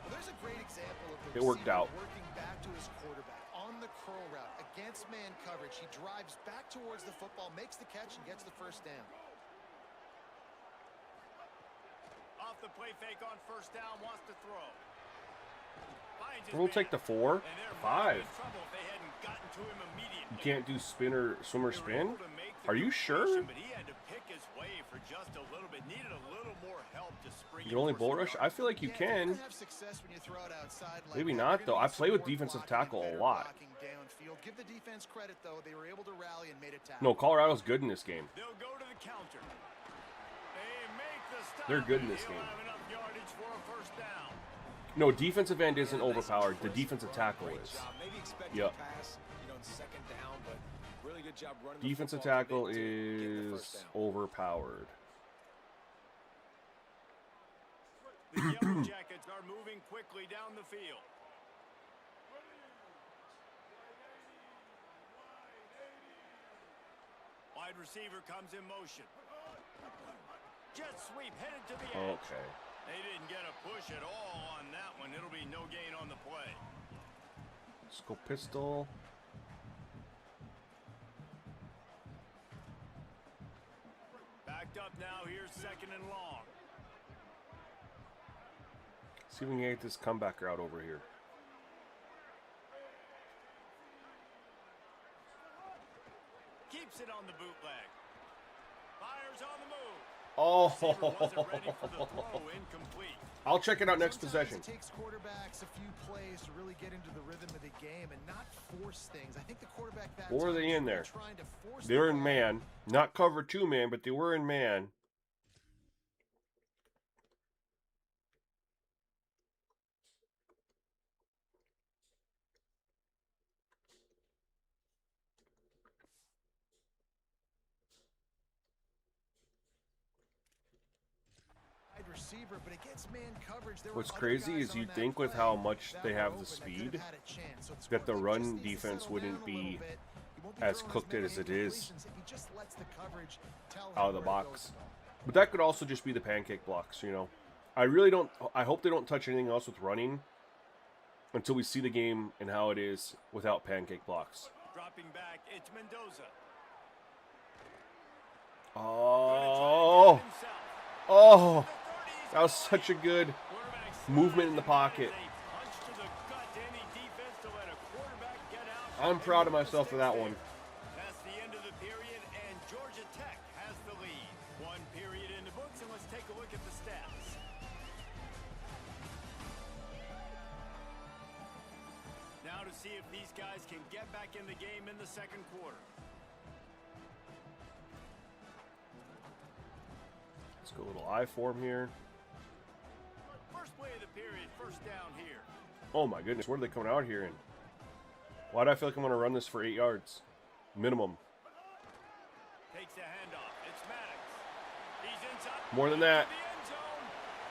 Well, there's a great example of the it worked receiver out. working back to his quarterback on the curl route against man coverage. He drives back towards the football, makes the catch, and gets the first down. Off the play fake on 1st down, wants to throw. Finds his We'll man. take the 4, And they're the 5. in trouble if they hadn't gotten to him immediately. You can't do spin or swim or They were spin? able to make the Are you sure? completion, But he had to pick his way for just a little bit. Needed a little more help to spring. You can only it for bull some rush? yards. I feel like you Yeah, if you're can. gonna have success when you throw it outside like Maybe that, not, you're though. gonna I need play some with more defensive blocking and tackle a better lot. blocking downfield. Give the defense credit, though. They were able to rally and made it tackle. No, Colorado's good in this game. They'll go to the counter. They make the stop. They're good in this He'll game. have enough yardage for a 1st down. No, defensive end isn't overpowered. The defensive tackle Great is. job. Maybe expect Yep. a pass, you know, 2nd down, but really good job running Defensive the football tackle to get the is 1st down. overpowered. The Yellow Jackets are moving quickly down the field. Wide receiver comes in motion. Jet sweep headed to the edge. Okay. They didn't get a push at all on that one. It'll be no gain on the play. Let's go pistol. Backed up now. Here's 2nd and long. See if we can get this comeback route over here. Keeps it on the bootleg. Fires on the move. Oh, Receiver wasn't ready for the throw. Incomplete. I'll check it out next Sometimes possession. It takes quarterbacks a few plays to really get into the rhythm of the game and not force things. I think the quarterback that Or time they was in there? trying to force They're the in ball. man, not cover 2 man, but they were in man. Wide receiver, but against man coverage, there were What's other crazy guys is on you'd that think with play how much that they were have the open that could speed, have had a chance. So it's that the one run thing just needs to defense settle wouldn't down a little be bit. He won't be as throwing cooked many as it is incompletions if he just lets the coverage tell him out of the where it box. goes. But that could also just be the pancake blocks, you know. I really don't. I hope they don't touch anything else with running until we see the game and how it is without pancake blocks. Dropping back. It's Mendoza. Oh, oh, that was such a good movement in the pocket. I'm proud of myself for that one. That's the end of the period, and Georgia Tech has the lead. 1 period in the books, and let's take a look at the stats. Now to see if these guys can get back in the game in the 2nd quarter. Let's go a little I form here. First play of the period, 1st down here. Oh my goodness, what are they coming out here in? Why do I feel like I'm going to run this for 8 yards? Minimum. Takes the handoff. It's Maddox. He's inside. More than that. To the end zone.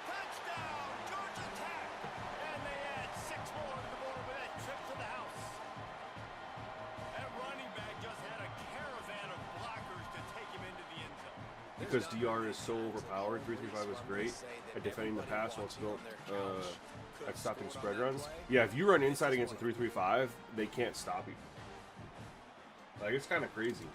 Touchdown, Georgia Tech. And they add 6 more to the board with that trip to the house. That running back just had a caravan of blockers to take him because DR is so overpowered. 3-3-5 is great at defending the pass while it's built at stopping spread runs. Yeah, if you run inside against a 3-3-5, they can't stop you. Like, it's kind of crazy.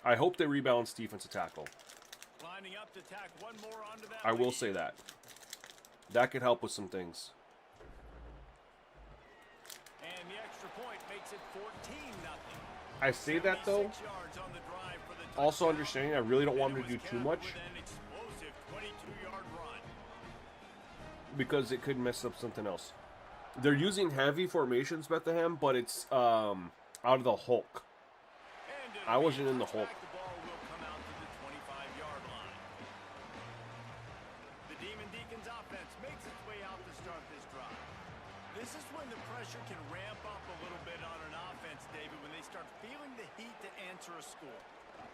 I hope they rebalance defensive tackle. Lining up to tack one more onto that I will lead. say that. That could help with some things. And the extra point makes it 14-0. I say that though, 76 yards on the drive for the also touchdown. understanding I really don't want them to do too much With an explosive 22-yard run. because it could mess up something else. They're using heavy formations, Bethlehem, but it's out of the Hulk. And it'll I be wasn't a in the Hulk. touchback. The ball will come out to the 25-yard line. The Demon Deacons offense makes its way out to start this drive. This is when the pressure can ramp up a little bit on an offense, David, when they start feeling the heat to answer a score.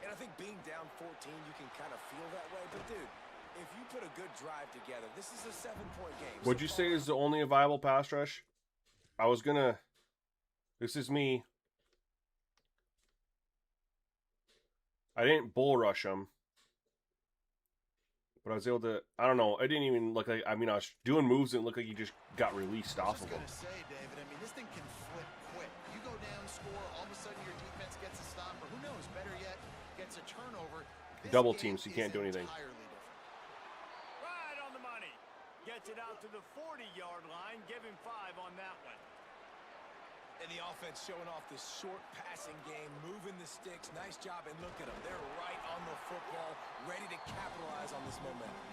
And I think being down 14, you can kind of feel that way. But, dude, if you put a good drive together, this is a 7-point game. Would you say is the only viable pass rush? I was gonna. This is me. I didn't bull rush him, but I was able to. I don't know. I didn't even look like. I mean, I was doing moves and it looked like he just got released I off was of just him. going to say, David, I mean, this thing can flip quick. You go down, score, all of a sudden your defense gets a stop, or who knows, better yet, gets a turnover. This Double game team, so you can't is do anything. entirely different. Right on the money. Gets it out to the 40-yard line. Give him 5 on that one. And the offense showing off this short passing game, moving the sticks. Nice job, and look at them. They're right on the football, ready to capitalize on this momentum.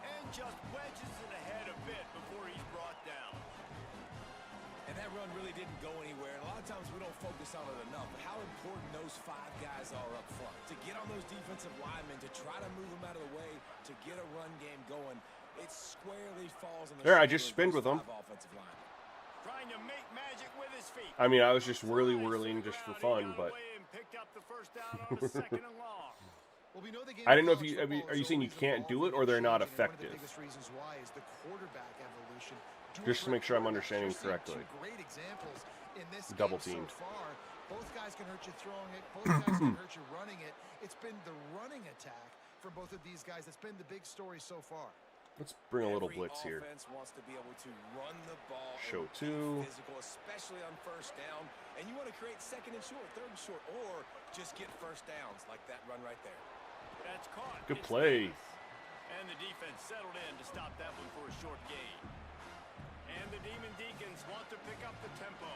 And just wedges it ahead a bit before he's brought down. And that run really didn't go anywhere. And a lot of times we don't focus on it enough, but how important those 5 guys are up front. To get on those defensive linemen, to try to move them out of the way, to get a run game going, it squarely falls on the There, I shoulders just of spinned those with him. 5 offensive linemen. Trying to make magic with his feet. I mean, I was just whirling just for fun, but Well, we know the game I didn't know of if you. college Are you saying you football is can't do it evolving or they're and not changing, and one of the effective? biggest reasons why is the quarterback evolution. Just to make sure I'm understanding You're seeing correctly. two great examples in this Double game teamed. so far. Both guys can hurt you throwing it. Both guys can hurt you running it. It's been the running attack for both of these guys that's been the big story so far. Let's bring a little Every blitz here. offense wants to be able to run the ball Show and be two. physical, especially on first down. And you want to create second and short, third and short, or just get first downs like that run right there. That's caught. Good It's play. nice. And the defense settled in to stop that one for a short gain. And the Demon Deacons want to pick up the tempo.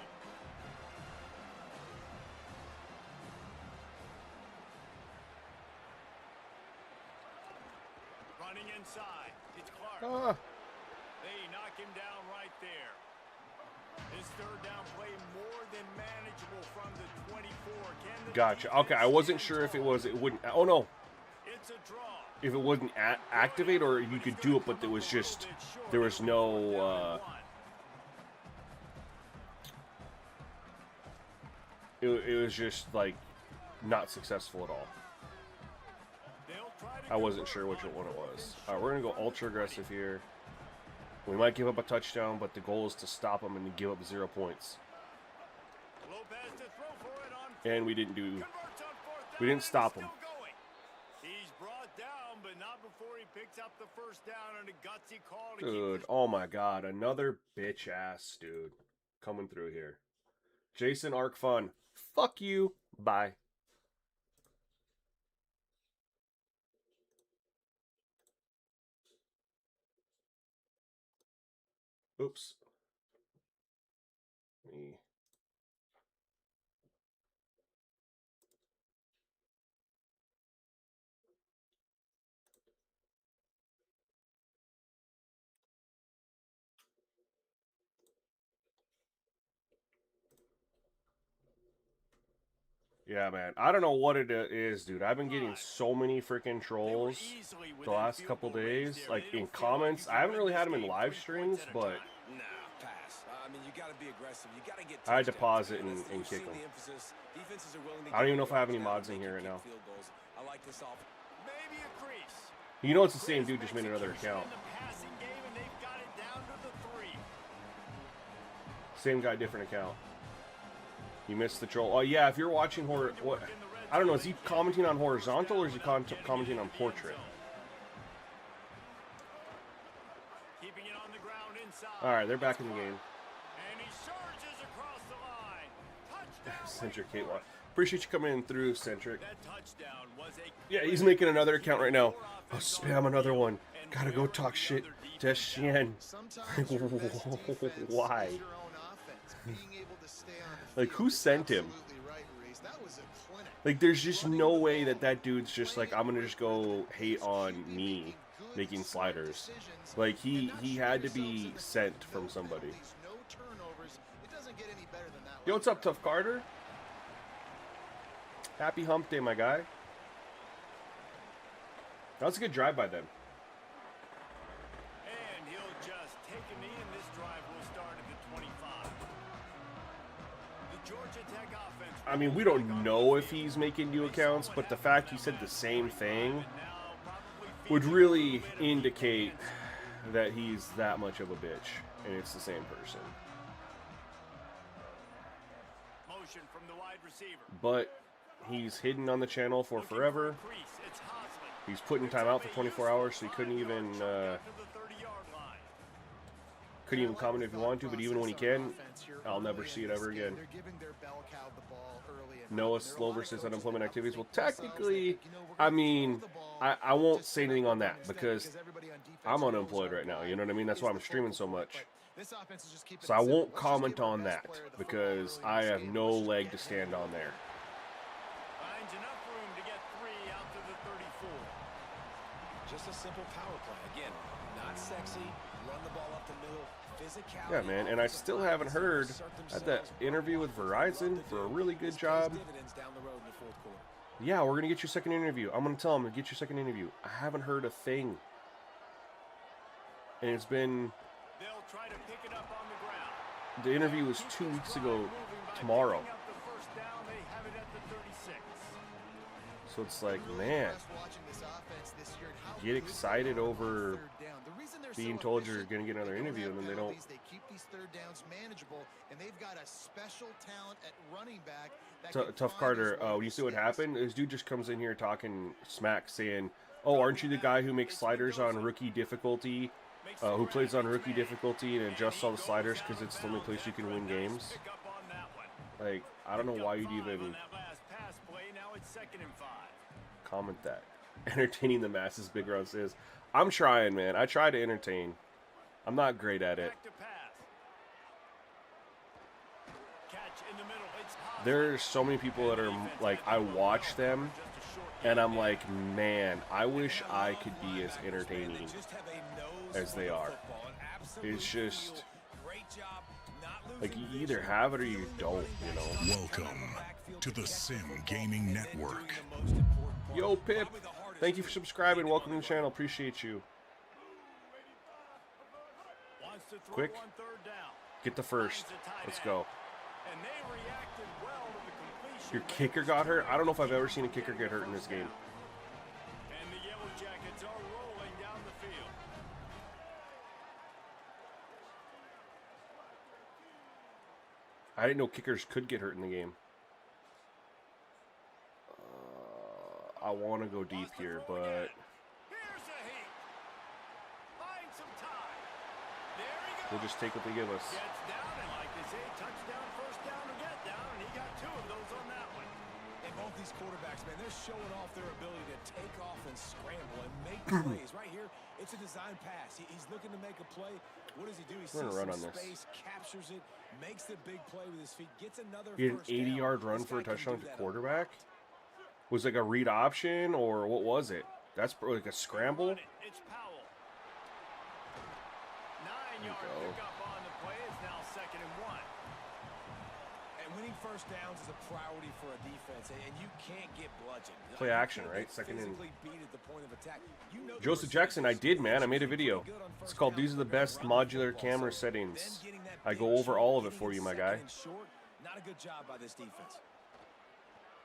Running inside. It's Clark. Ah, They knock him down right there. His third down play more than manageable from the 24. Can the gotcha. defense Okay, I wasn't stand sure if it tall? was. It wouldn't. Oh no. It's a draw. If it wouldn't activate or you could do it, but there was just there was no. It was just like not successful at all. I wasn't sure which one it was. All right, we're gonna go ultra aggressive here. We might give up a touchdown, but the goal is to stop them and to give up 0 points. And we didn't do. We didn't stop him. He's brought down, but not before he picks up the first down and a gutsy call to Dude, keep oh my god, another bitch ass dude coming through here. Jason Arc Fun. Fuck you. Bye. Oops. Me. Yeah, man. I don't know what it is, dude. I've been getting so many freaking trolls the last couple days. Like, in comments. I haven't really had them in live streams, but Nah, pass. I mean, you got to be aggressive. You got to get I had to touchdowns. pause it And and that's- you've kick seen them. the emphasis. Defenses are willing to I don't give even know if I have any touchdowns, mods in make here you right now. kick field goals. I like this off. maybe a crease. You know it's the same dude, just made another account. In the passing game, and they've got it down to the 3. Same guy, different account. He missed the troll. Oh yeah, if you're watching what? I don't know. Is he commenting on horizontal or is he commenting on portrait? Keeping it on the ground inside. All right, they're back in the game. And he surges across the line. Touchdown. Centric Kate Watt. Appreciate you coming in through, Centric. That touchdown was a Yeah, he's making another account right now. I'll spam another one. Gotta go talk shit to Xian. Why? Like, who sent him? Like, there's just no way that that dude's just like, I'm gonna just go hate on me making sliders. Like, he had to be sent from somebody. Yo, what's up, Tough Carter? Happy hump day, my guy. That was a good drive by them. And he'll just take a knee, and this drive will start at the 25. The Georgia Tech offense. I mean, we don't know if he's making new accounts, but the fact he said the same thing would really indicate that he's that much of a bitch, and it's the same person. Motion from the wide receiver. But he's hidden on the channel for forever. He's put in time out for 24 hours, so he couldn't even comment if he wanted to, but even when he can, I'll never see it ever again. Noah Slover says unemployment activities. Well, technically, I mean, I won't say anything on that because I'm unemployed right now. You know what I mean? That's why I'm streaming so much. So I won't comment on that because I have no leg to stand on there. Finds enough room to get 3 out to the 34. Just a simple power play. Again, not sexy. Run the ball up the middle. Physicality. Yeah, man, and I still haven't heard. I had that interview with Verizon for a really good job. Yeah, we're going to get your second interview. I'm going to tell them to get your second interview. I haven't heard a thing. And it's been... They'll try to pick it up on the ground. The interview was 2 weeks ago tomorrow. So it's like, man, get excited over being told you're going to get another interview, and then they don't. They keep these third downs manageable, and they've got a special talent at running back. Tough Carter, when you see what happened, this dude just comes in here talking smack, saying, "Oh, aren't you the guy who makes sliders on rookie difficulty? Who plays on rookie difficulty and adjusts all the sliders because it's the only place you can win games?" Like, I don't know why you'd even comment that. Entertaining the masses, Big Ron says. I'm trying, man. I try to entertain. I'm not great at it. There's so many people that are like, I watch them and I'm like, man, I wish I could be as entertaining as they are. It's just like, you either have it or you don't, you know. Welcome to the Simgamingnetwork. Yo, Pip, thank you for subscribing. Welcome to the channel. Appreciate you. Quick, get the first. Let's go. Your kicker got hurt? I don't know if I've ever seen a kicker get hurt in this game. And the Yellow Jackets are rolling down the field. I didn't know kickers could get hurt in the game. I want to go deep here, but Here's a heat. Find some time. There he goes. we'll just take what they give us. Gets down, and like they say, touchdown, first down, or get down, and he got 2 of those on that one. And both these quarterbacks, man, they're showing off their ability to take off and scramble and make plays. Right here, it's a design pass. He's looking to make a play. What does he do? He sees We're gonna run some on this. space, captures it, makes the big play with his feet, gets another He had an first down. 80-yard run This for a guy can touchdown do to that quarterback. Was it like a read option or what was it? That's like a scramble. It's Powell. 9 There you yard go. pickup on the play. It's now 2nd and 1. And winning first downs is a priority for a defense, and you can't get bludgeoned. Play You action, can't right? get Second and- physically beat at the point of attack. You know the Joseph receivers Jackson, I did, man. I made a pretty video. good on It's first called down "These are the when they're best running the modular football. camera So settings." then getting that I big go over shot, all of it getting for you, my second guy. and short, not a good job by this defense.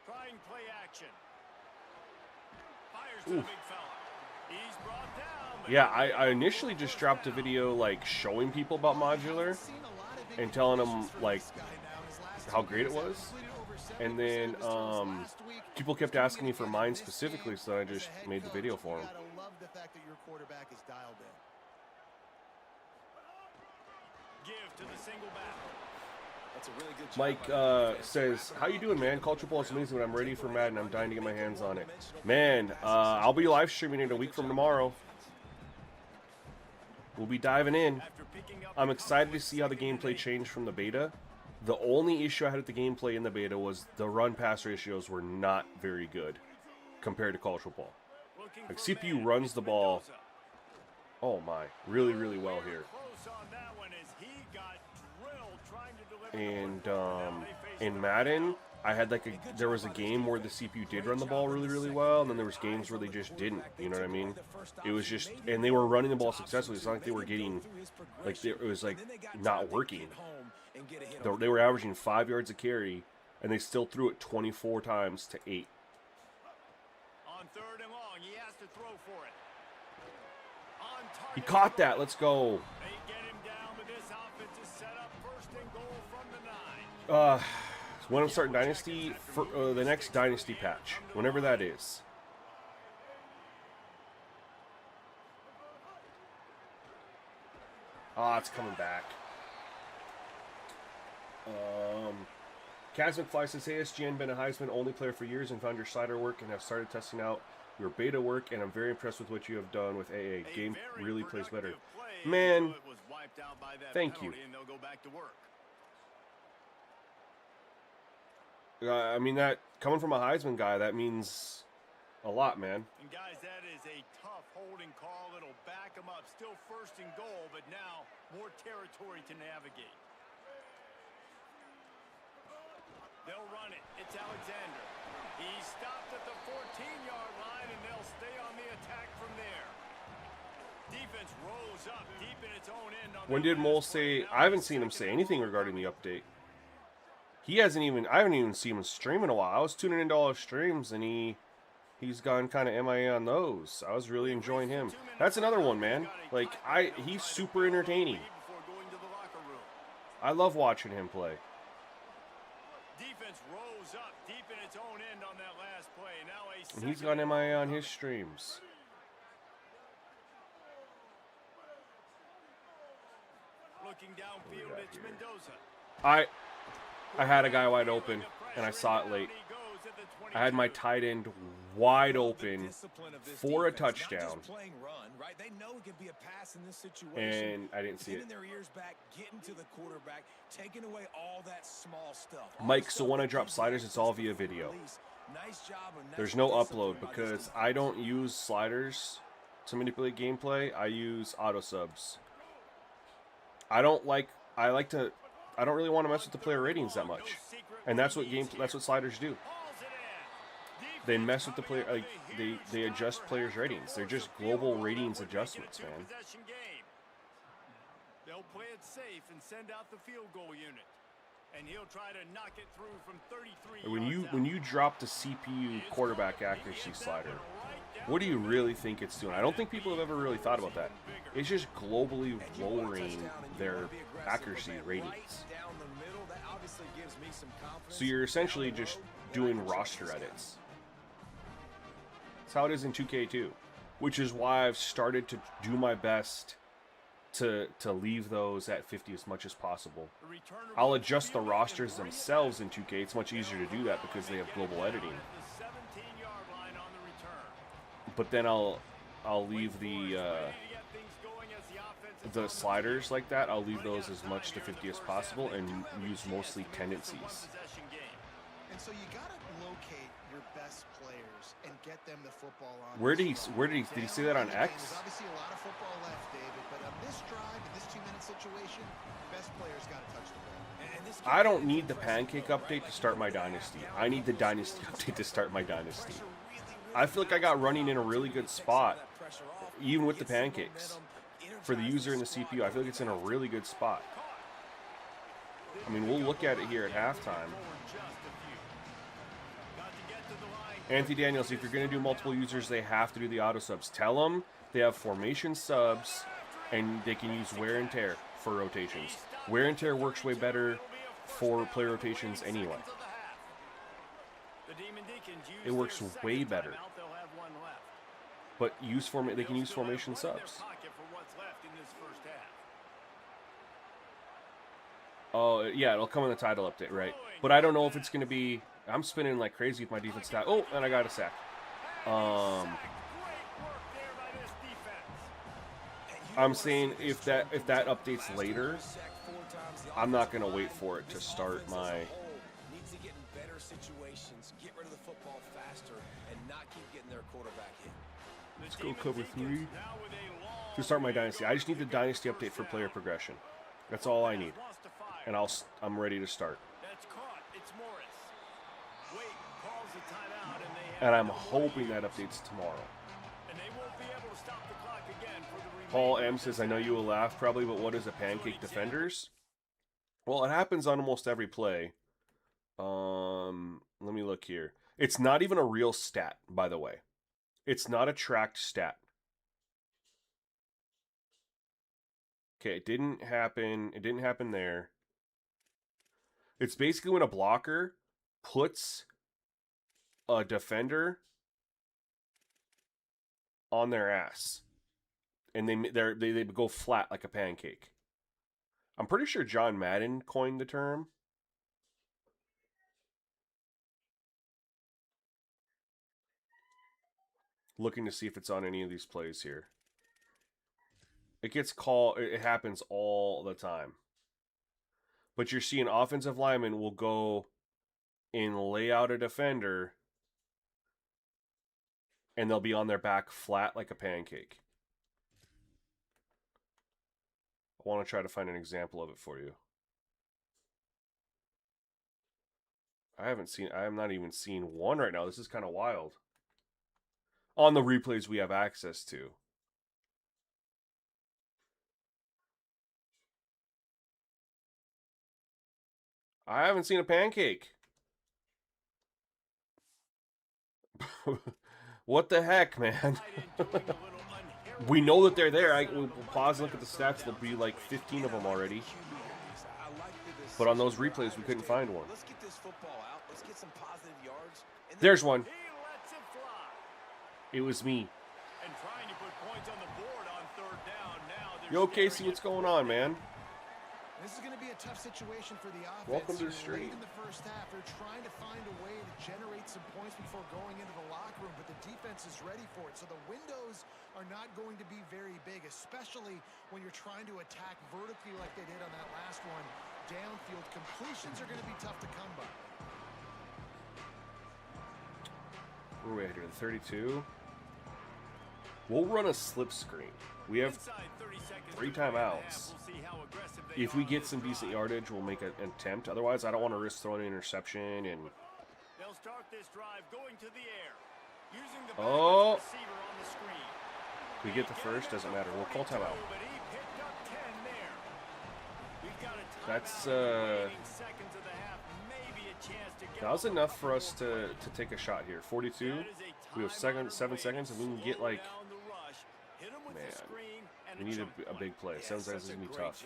Trying play action. Fires to the big fella. He's brought down. But Yeah, I initially just dropped a video like showing people about modular and telling them like how great it was. And then people kept asking me for mine specifically, so I just made the video for them. I love the fact that your quarterback is dialed in. Give to the single back. That's a really good job. Mike says, how you doing, man? Culture Ball is amazing, but I'm ready for Madden. I'm dying to get my hands on it. Man, I'll be live streaming it a week from tomorrow. We'll be diving in. I'm excited to see how the gameplay changed from the beta. The only issue I had with the gameplay in the beta was the run-pass ratios were not very good compared to Culture Ball. Like, CPU runs the ball, oh my, really, really well here. And in Madden, I had like there was a game where the CPU did run the ball really, really well, and then there was games where they just didn't. You know what I mean? It was just, and they were running the ball successfully. It's not like they were getting, like it was like not working. They were averaging 5 yards a carry, and they still threw it 24 times to 8. On 3rd and long, he has to throw for it. He caught that. Let's go. They get him down, but this offense is set up 1st and goal from the 9. When I'm starting Dynasty, for the next Dynasty patch, whenever that is. It's coming back. Kaz McFly says, hey, SGN, been a Heisman only player for years and found your slider work and have started testing out your beta work, and I'm very impressed with what you have done with AA. Game really plays better. Man, thank you. I mean, that coming from a Heisman guy, that means a lot, man. And guys, that is a tough holding call. It'll back him up. Still 1st and goal, but now more territory to navigate. They'll run it. It's Alexander. He stopped at the 14-yard line, and they'll stay on the attack from there. Defense rolls up deep in its own end. When did Mole say? I haven't seen him say anything regarding the update. He hasn't even. I haven't even seen him stream in a while. I was tuning into all his streams, and he's gone kind of MIA on those. I was really enjoying him. That's another one, man. Like he's super entertaining. I love watching him play. Defense rose up deep in its own end on that last play. Now And he's gone MIA on his streams. Looking downfield, it's Mendoza. I had a guy wide open, and I saw it late. I had my tight end wide open for a touchdown, and I didn't see it. Mike, so when I drop sliders, it's all via video. There's no upload because I don't use sliders to manipulate gameplay. I use auto subs. I don't really want to mess with the player ratings that much, and that's what sliders do. They mess with the player, like they adjust players' ratings. They're just global ratings adjustments, man. They'll play it safe and send out the field goal unit, and he'll try to knock it through from 33. When you drop the CPU quarterback accuracy slider, what do you really think it's doing? I don't think people have ever really thought about that. It's just globally lowering their accuracy ratings. So you're essentially just doing roster edits. That's how it is in 2K2, which is why I've started to do my best to leave those at 50 as much as possible. I'll adjust the rosters themselves in 2K. It's much easier to do that because they have global editing. But then I'll leave the sliders like that. I'll leave those as much to 50 as possible and use mostly tendencies. And so you gotta locate your best players and get them the football on. Did he say that on X? There's obviously a lot of football left, David, but on this drive, in this 2-minute situation, best players gotta touch the ball. I don't need the pancake update to start my dynasty. I need the dynasty update to start my dynasty. I feel like I got running in a really good spot, even with the pancakes. For the user and the CPU, I feel like it's in a really good spot. I mean, we'll look at it here at halftime. Anthony Daniels, if you're going to do multiple users, they have to do the auto subs. Tell them they have formation subs, and they can use wear and tear for rotations. Wear and tear works way better for player rotations anyway. It works way better. But they can use formation subs. Oh, yeah, it'll come in the title update, right? But I don't know if it's going to be... I'm spinning like crazy with my defense stat. Oh, and I got a sack. I'm saying if that updates later, I'm not going to wait for it to start my... Needs to get in better situations, get rid of the football faster, and not keep getting their quarterback hit. Let's go cover 3. To start my dynasty, I just need the dynasty update for player progression. That's all I need. And I'm ready to start. And I'm hoping that updates tomorrow. Paul M says, I know you will laugh probably, but what is a pancake defenders? Well, it happens on almost every play. Let me look here. It's not even a real stat, by the way. It's not a tracked stat. Okay, it didn't happen. It didn't happen there. It's basically when a blocker puts a defender on their ass, and they go flat like a pancake. I'm pretty sure John Madden coined the term. Looking to see if it's on any of these plays here. It gets called. It happens all the time. But you're seeing offensive linemen will go and lay out a defender, and they'll be on their back flat like a pancake. I want to try to find an example of it for you. I am not even seeing one right now. This is kind of wild. On the replays we have access to. I haven't seen a pancake. What the heck, man? We know that they're there. We'll pause and look at the stats. There'll be like 15 of them already. But on those replays, we couldn't find one. There's one. It was me. Yo, Casey, what's going on, man? This is going to be a tough situation for the offense. Welcome to the stream. Late in the first half, they're trying to find a way to generate some points before going into the locker room, but the defense is ready for it. So the windows are not going to be very big, especially when you're trying to attack vertically like they did on that last one. Downfield completions are going to be tough to come by. Where are we at here? The 32. We'll run a slip screen. We have 3 timeouts. If we get some decent yardage, we'll make an attempt. Otherwise, I don't want to risk throwing an interception. And they'll start this drive going to the air. Using the receiver on the screen. If we get the first, doesn't matter. We'll call timeout. That's that was enough for us to take a shot here. 42. We have 7 seconds, and we can get like. Man, we need a big play. 7 seconds is going to be tough.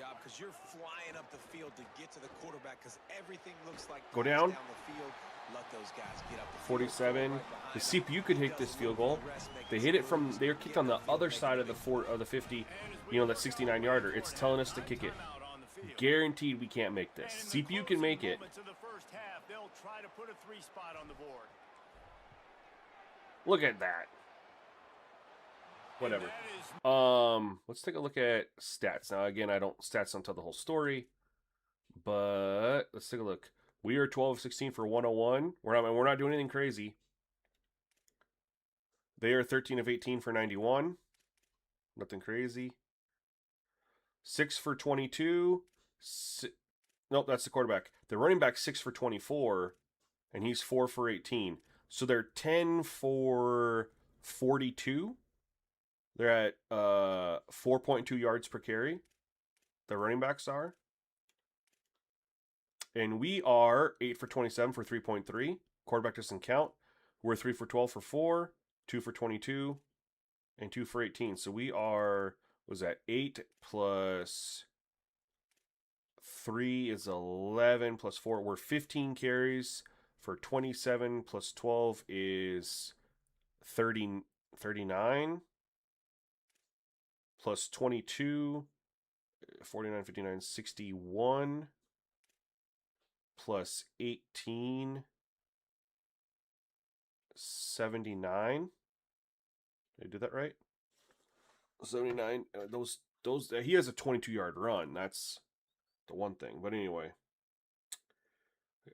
Go down. 47. The CPU could hit this field goal. They hit it from. They were kicked on the other side of the 50. You know, that 69-yarder. It's telling us to kick it. Guaranteed we can't make this. CPU can make it. Look at that. Whatever. Let's take a look at stats. Now, again, stats don't tell the whole story, but let's take a look. We are 12 of 16 for 101. We're not doing anything crazy. They are 13 of 18 for 91. Nothing crazy. 6 for 22. Nope, that's the quarterback. The running back 6 for 24, and he's 4 for 18. So they're 10 for 42. They're at 4.2 yards per carry. The running backs are. And we are 8 for 27 for 3.3. Quarterback doesn't count. We're 3 for 12 for 4, 2 for 22, and 2 for 18. So we are, was that 8 plus 3 is 11 plus 4. We're 15 carries for 27 plus 12 is 39 plus 22, 49, 59, 61 plus 18, 79. Did I do that right? 79. Those he has a 22-yard run. That's the one thing. But anyway,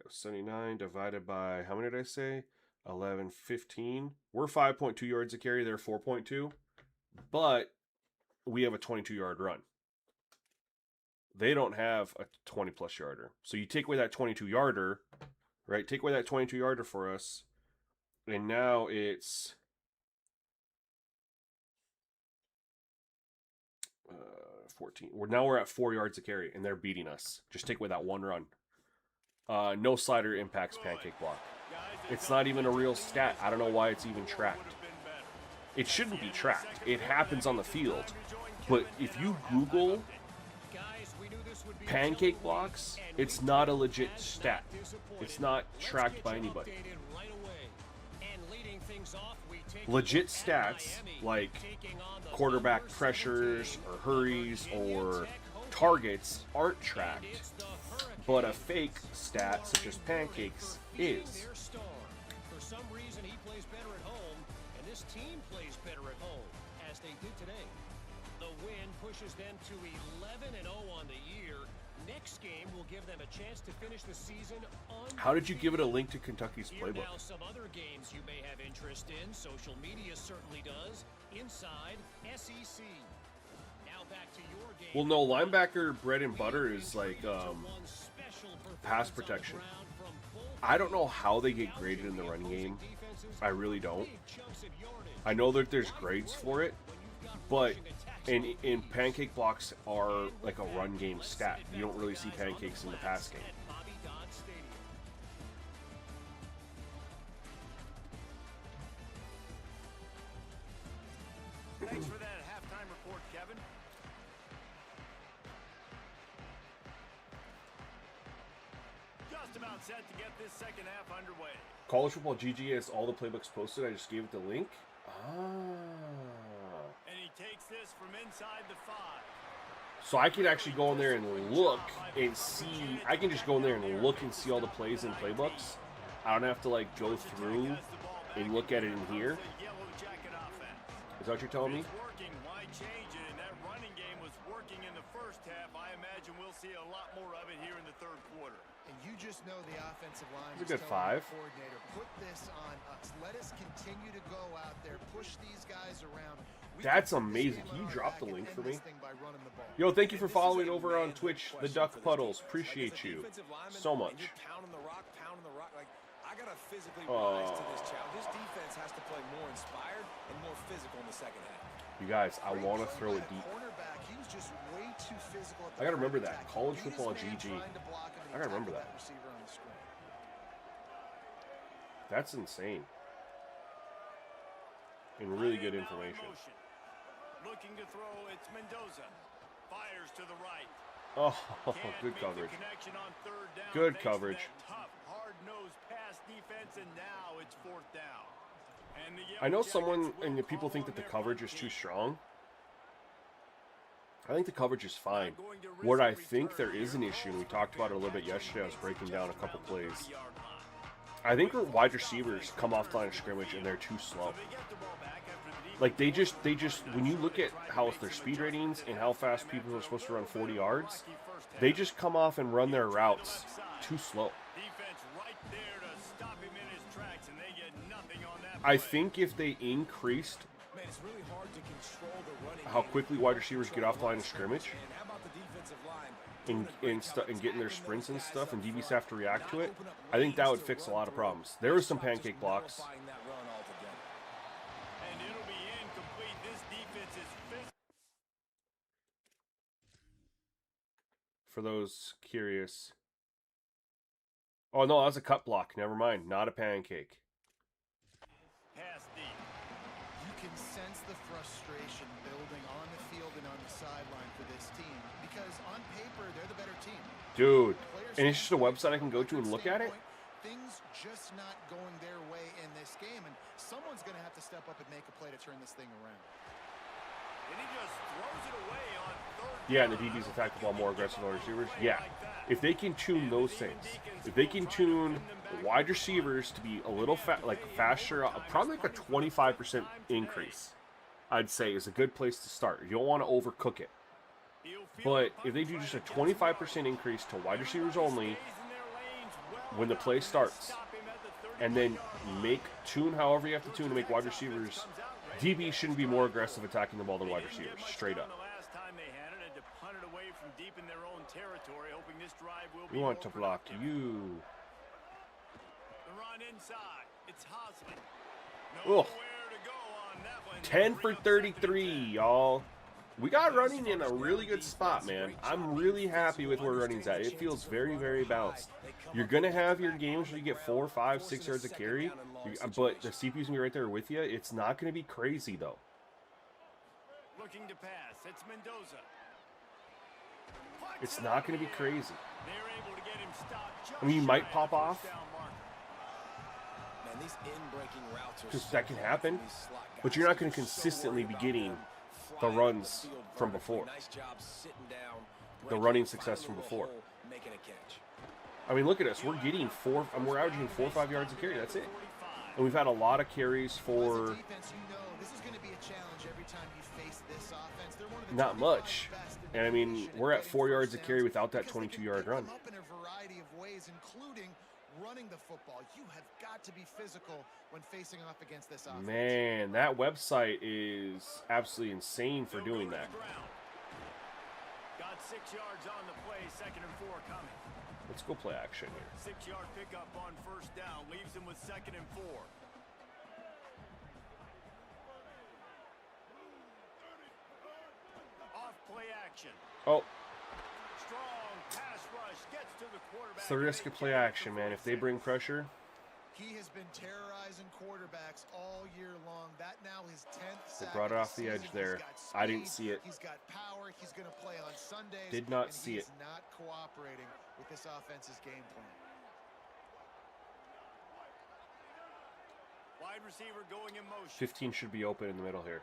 79 divided by, how many did I say? 11, 15. We're 5.2 yards a carry. They're 4.2. But we have a 22-yard run. They don't have a 20-plus yarder. So you take away that 22-yarder, right? Take away that 22-yarder for us. And now it's 14. We're at 4 yards a carry, and they're beating us. Just take away that one run. No slider impacts pancake block. It's not even a real stat. I don't know why it's even tracked. It shouldn't be tracked. It happens on the field. But if you Google pancake blocks, it's not a legit stat. It's not tracked by anybody. Legit stats like quarterback pressures or hurries or targets aren't tracked, but a fake stat such as pancakes is. For some reason, he plays better at home, and this team plays better at home, as they did today. The win pushes them to 11-0 on the year. Next game will give them a chance to finish the season undefeated. How did you give it a link to Kentucky's playbook? Now some other games you may have interest in. Social media certainly does. Inside SEC. Now back to your game. Well, no, linebacker bread and butter is like pass protection. I don't know how they get graded in the run game. I really don't. I know that there's grades for it, but in pancake blocks are like a run game stat. You don't really see pancakes in the pass game. Thanks for that halftime report, Kevin. Just about set to get this second half underway. College Football GG has all the playbooks posted. I just gave it the link. And he takes this from inside the 5. So I can actually go in there and look and see. I can just go in there and look and see all the plays in playbooks. I don't have to like go through and look at it in here. Is that what you're telling me? Working, why change it? And that running game was working in the first half. I imagine we'll see a lot more of it here in the third quarter. And you just know the offensive line. It's a good 5. Coordinator, put this on us. Let us continue to go out there, push these guys around. That's amazing. Can you drop the link for me? Yo, thank you for following over on Twitch, the Duck Puddles. Appreciate you so much. I gotta physically rise to this challenge. This defense has to play more inspired and more physical in the second half. You guys, I want to throw it deep. I gotta remember that. College Football GG. I gotta remember that. That's insane. And really good information. Looking to throw, it's Mendoza. Fires to the right. Oh, good coverage. Good coverage. Tough, hard-nosed pass defense, and now it's 4th down. And I know someone and the people think that the coverage is too strong. I think the coverage is fine. What I think there is an issue, and we talked about it a little bit yesterday, I was breaking down a couple plays. I think our wide receivers come off the line of scrimmage and they're too slow. Like they just when you look at how their speed ratings and how fast people are supposed to run 40 yards, they just come off and run their routes too slow. I think if they increased how quickly wide receivers get off the line of scrimmage and getting their sprints and stuff, and DBs have to react to it, I think that would fix a lot of problems. There were some pancake blocks. For those curious. Oh, no, that was a cut block. Never mind. Not a pancake. Pass deep. You can sense the frustration building on the field and on the sideline for this team because on paper they're the better team. Dude, and it's just a website I can go to and look at it? Things just not going their way in this game, and someone's going to have to step up and make a play to turn this thing around. And he just throws it away on third. Yeah, and the DBs attack the ball more aggressive than receivers. Yeah, if they can tune those things, if they can tune wide receivers to be a little faster, probably like a 25% increase, I'd say is a good place to start. You don't want to overcook it. But if they do just a 25% increase to wide receivers only when the play starts, and then tune however you have to tune to make wide receivers, DB shouldn't be more aggressive attacking the ball than wide receivers, straight up. We want to block you. The run inside. It's Hosley. Ugh. Nowhere to go on that one. 10 for 33, y'all. We got running in a really good spot, man. I'm really happy with where running's at. It feels very, very balanced. You're going to have your games where you get 4, 5, 6 yards of carry, but the CPU's going to be right there with you. It's not going to be crazy, though. Looking to pass. It's Mendoza. It's not going to be crazy. They're able to get him stopped just I mean, you might shy pop of off. first down marker. Man, these in-breaking routes are Because so that can hard happen, for these slot but guys. you're not going to They're so consistently worried be about getting them the flying runs the field from vertically. before. Nice job sitting down, The breaking, running finding success a from little before. hole, making a catch. I mean, look at us. We're getting we're averaging 4 or 5 yards a carry. That's it. And we've had a lot of carries for Defense, you know, this is going to be a challenge every time you face this offense. They're one of the not 25 much. best in And I the mean, nation we're at at getting 4 yards first a carry downs without that because they can 22-yard pick run. them up in a variety of ways, including running the football. You have got to be physical when facing off against this offense. Man, that website is absolutely insane for doing that. Got 6 yards on the play, 2nd and 4 coming. Let's go play action here. 6-yard pickup on first down, leaves him with 2nd and 4. Off play action. Oh, Strong pass rush gets to the quarterback. it's the risk of play action, man. If they bring pressure, He has been terrorizing quarterbacks all year long. That now his 10th They sack brought it of off the edge season. there. He's got I didn't speed, see it. He's got power. He's going to play on Sundays. Did not and see he's it. not cooperating with this offense's game plan. Wide receiver going in motion. 15 should be open in the middle here.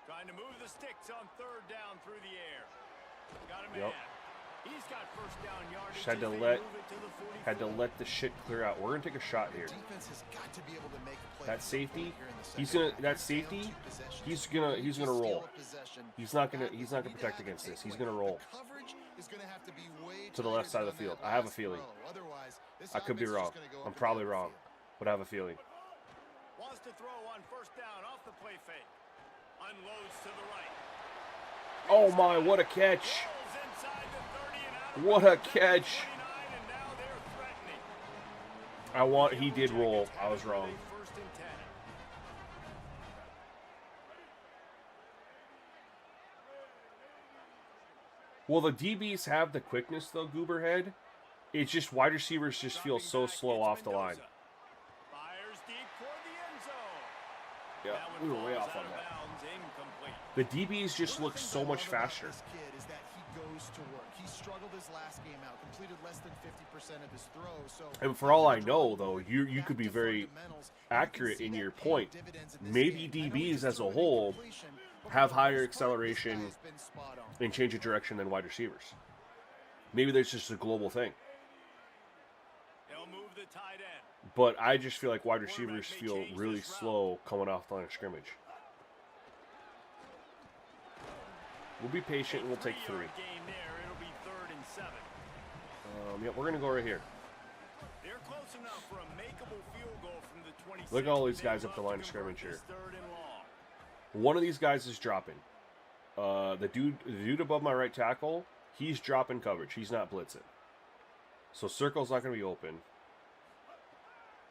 Trying to move the sticks on 3rd down through the air. Got him Yep. in. He's got first down yardage. Just had as to they let move it to the 44. the shit clear out. We're gonna take a shot here. Defense has got to be able to make a play. That safety, here in the he's second gonna half. that Down safety, 2 possessions. he's gonna roll. Steal a possession. He's not gonna That is protect need to have against a this. He's takeaway. gonna roll. The coverage is going to have to be way To the left side of the tighter field. than I have a last feeling. throw. Otherwise, this I could be offense is wrong. just gonna go I'm up and probably down the wrong, field. but I have a feeling. Wants to throw on first down off the play fake. Unloads to the right. Oh my, what a catch! Rolls inside the 30 and out of What bounds a at the catch! 29, and now they're threatening. He did roll. I was wrong. First and 10. Well, the DBs have the quickness though, Gooberhead. It's just wide receivers just feel so slow off the line. Fires deep toward the end zone. Yeah, That we one were way falls off on out of that. bounds, incomplete. The DBs just look so much faster. This kid is that he goes to work. He struggled his last game out, completed less than 50% of his throws. So And for all I know, though, you could be very accurate in your point. Maybe DBs as a whole have higher acceleration and change of direction than wide receivers. Maybe that's just a global thing. They'll move the tight end. But I just feel like wide receivers feel really slow coming off the line of scrimmage. We'll be patient and we'll take 3. Game there. It'll be 3rd and 7. Yep, we're going to go right here. They're close enough for a makeable field goal from the 26. Look at all these They guys would up the love line to of scrimmage convert here. this 3rd and long. One of these guys is dropping. The dude above my right tackle, he's dropping coverage. He's not blitzing. So circle's not going to be open.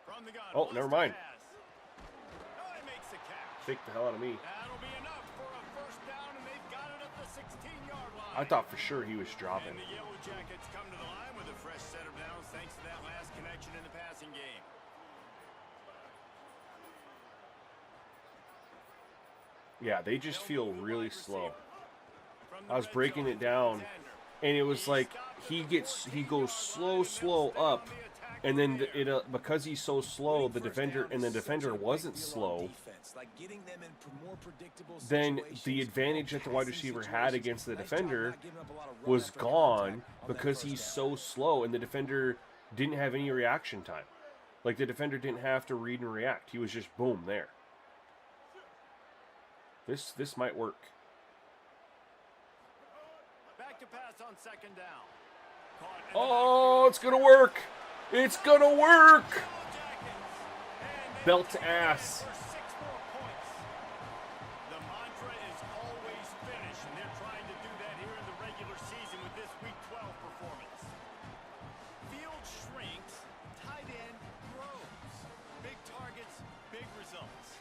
From the gun, Oh, wants never to mind. pass. Oh, he makes the catch. Fake the hell out of me. That'll be enough for a first down, and they've got it at the 16-yard line. I thought for sure he was dropping. And the Yellow Jackets come to the line with a fresh set of downs thanks to that last connection in the passing game. Yeah, they just feel really slow. I was breaking it down, and it was like he goes slow up, and then because he's so slow, the defender wasn't slow. Then the advantage that the wide receiver had against the defender was gone because he's so slow, and the defender didn't have any reaction time. Like, the defender didn't have to read and react. He was just boom there. This might work. Back to pass on second down. Oh, it's gonna work! It's gonna work! Belt to ass. The mantra is always finish, and they're trying to do that here in the regular season with this Week 12 performance. Field shrinks, tight end grows. Big targets, big results.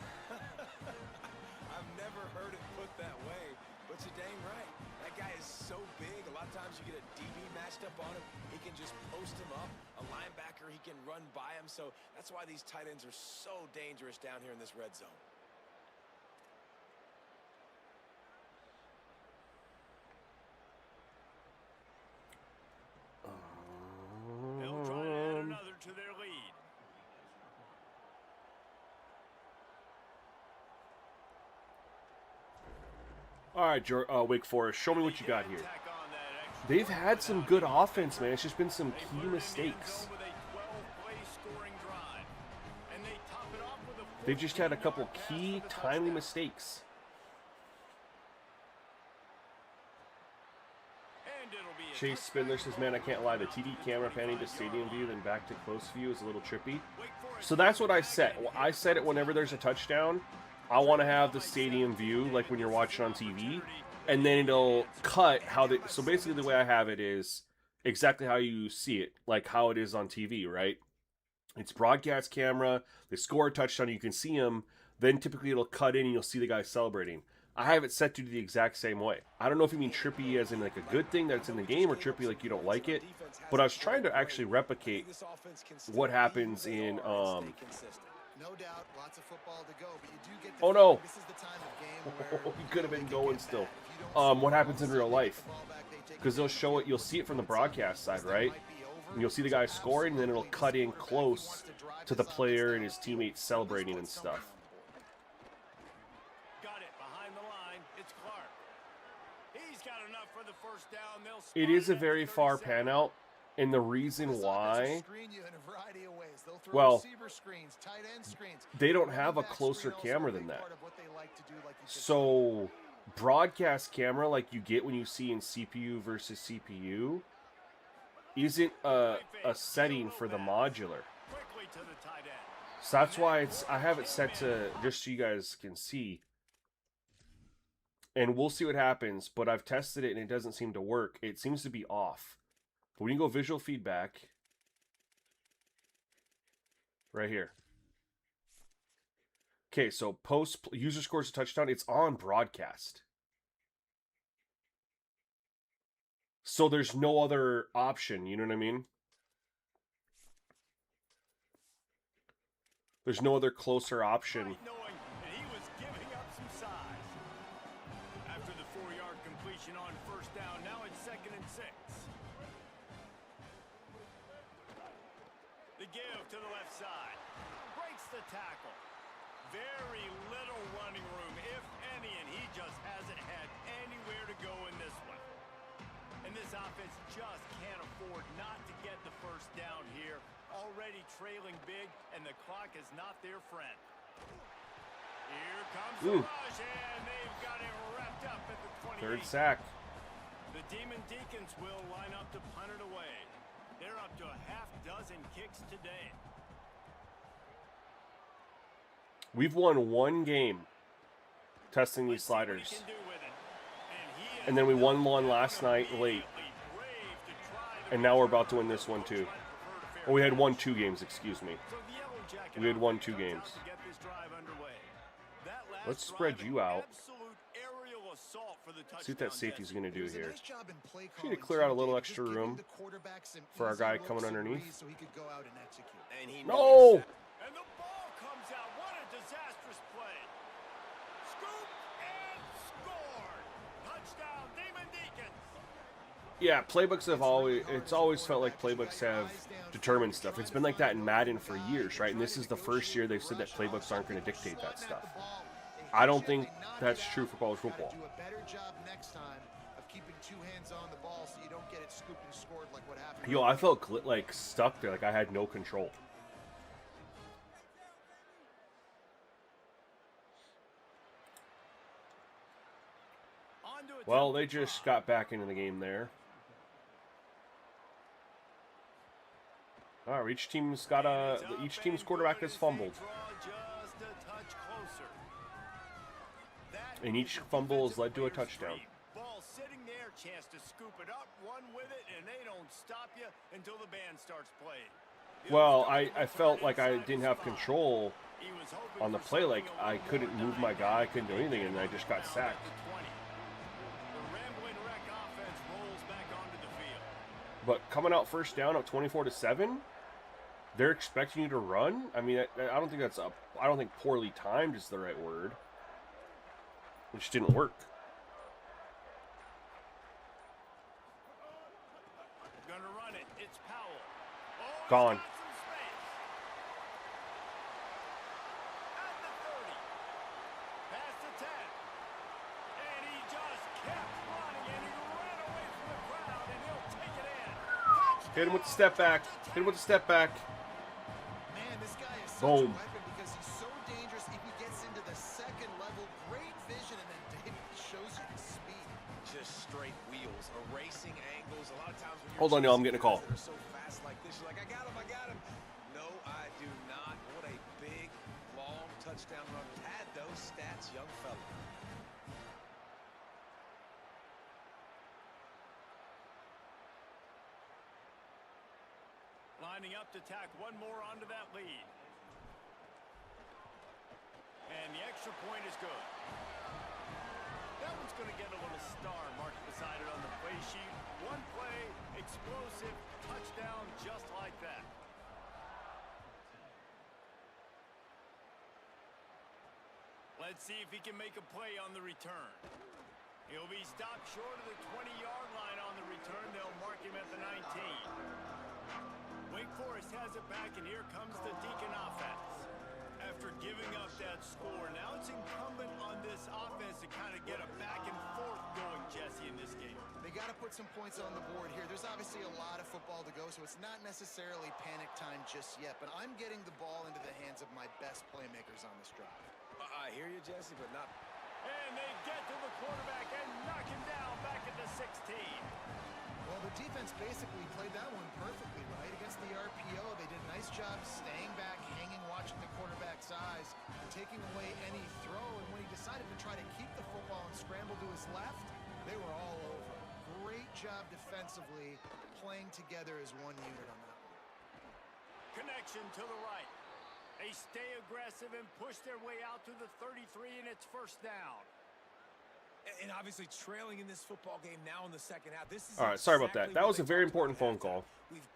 I've never heard it put that way, but you're dang right. That guy is so big. A lot of times you get a DB matched up on him. He can just post him up. A linebacker, he can run by him. So that's why these tight ends are so dangerous down here in this red zone. They'll try to add another to their lead. All right, Wake Forest, show me what you got here. They've had some good offense, man. It's just been some key mistakes. They've just had a couple key, timely mistakes. Chase Spindler says, man, I can't lie. The TD camera panning to stadium view, then back to close view is a little trippy. So that's what I set. I set it whenever there's a touchdown. I want to have the stadium view, like when you're watching on TV. And then it'll cut how they... So basically the way I have it is exactly how you see it. Like how it is on TV, right? It's broadcast camera. They score a touchdown. You can see them. Then typically it'll cut in and you'll see the guy celebrating. I have it set to the exact same way. I don't know if you mean trippy as in like a good thing that's in the game or trippy like you don't like it. But I was trying to actually replicate what happens in... No doubt, lots of football to go, but you do get Oh no! this is the time of game where He could have been going still. What happens in real life? Because they'll show it, you'll see it from the broadcast side, right? And you'll see the guy scoring, and then it'll cut in close to the player and his teammates celebrating and stuff. Got it behind the line. It's Clark. He's got enough for the first down. It is a very far pan out, and the reason why... Well, they don't have a closer camera than that. So, broadcast camera like you get when you see in CPU versus CPU isn't a setting for the modular. So that's why I have it set to, just so you guys can see. And we'll see what happens, but I've tested it and it doesn't seem to work. It seems to be off. But when you go visual feedback... Right here. Okay, so user scores a touchdown. It's on broadcast. So there's no other option. You know what I mean? There's no other closer option. He was giving up some size. After the 4-yard completion on first down, now it's 2nd and 6. The give to the left side. Breaks the tackle. Very little running room, if any, and he just hasn't had anywhere to go in this one. And this offense just can't afford not to get the first down here. Already trailing big, and the clock is not their friend. Here comes the rush, and they've got it wrapped up at the 28. Third sack. The Demon Deacons will line up to punt it away. They're up to a half-dozen kicks today. We've won one game testing these sliders. And then we won one last night late. And now we're about to win this one too. Well, we had won 2 games, excuse me. We had won 2 games. Let's spread you out. See what that safety's going to do here. Need to clear out a little extra room for our guy coming underneath. No! And the ball comes out. What a disastrous play. Scoop Yeah, playbooks have always, it's always felt like playbooks have determined stuff. It's been like that in Madden for years, right? And this is the first year they've said that playbooks aren't going to dictate that stuff. I don't think that's true for college football. Do a better job next time of keeping two hands on the ball so you don't get it scooped and scored like what happened. Yo, I felt like stuck there, like I had no control. Well, they just got back into the game there. All right, each team's quarterback has fumbled. And each fumble has led to a touchdown. Ball sitting there, chance to scoop it up, run with it, and they don't stop you until the band starts playing. Well, I felt like I didn't have control on the play. Like, I couldn't move my guy, I couldn't do anything, and I just got sacked. But coming out first down up 24-7, they're expecting you to run. I mean, I don't think that's I don't think poorly timed is the right word. It just didn't work. Gonna run it. It's Powell. Oh, Gone. At the 30. Past the 10. And he just kept running, and he ran away from the crowd, and he'll take it in. Hit him with the step back. Hit him with the step back. Man, this guy is such Boom. a weapon because he's so dangerous if he gets into the second level. Great vision, and then David shows you the speed. Just straight wheels, erasing angles. A lot of times when you're Hold on, y'all, I'm getting a call. they're so fast like this, you're like, I got him, I got him. No, I do not. What a big, long touchdown run. Had those stats, young fella. Lining up to tack one more onto that lead. And the extra point is good. That one's going to get a little star marked beside it on the play sheet. One play, explosive, touchdown just like that. Let's see if he can make a play on the return. He'll be stopped short of the 20-yard line on the return. They'll mark him at the 19. Wake Forest has it back, and here comes the Deacon offense. After giving up that score, now it's incumbent on this offense to kind of get a back and forth going, Jesse, in this game. They got to put some points on the board here. There's obviously a lot of football to go, so it's not necessarily panic time just yet, but I'm getting the ball into the hands of my best playmakers on this drive. I hear you, Jesse, but not. And they get to the quarterback and knock him down back at the 16. Well, the defense basically played that one perfectly, right? Against the RPO, they did a nice job staying back, hanging, watching the quarterback's eyes, taking away any throw, and when he decided to try to keep the football and scramble to his left, they were all over. Great job defensively, playing together as one unit on that one. Connection to the right. They stay aggressive and push their way out to the 33, and it's first down. And obviously trailing in this football game now in the second half. This is All right, sorry about that. That was a very important phone call.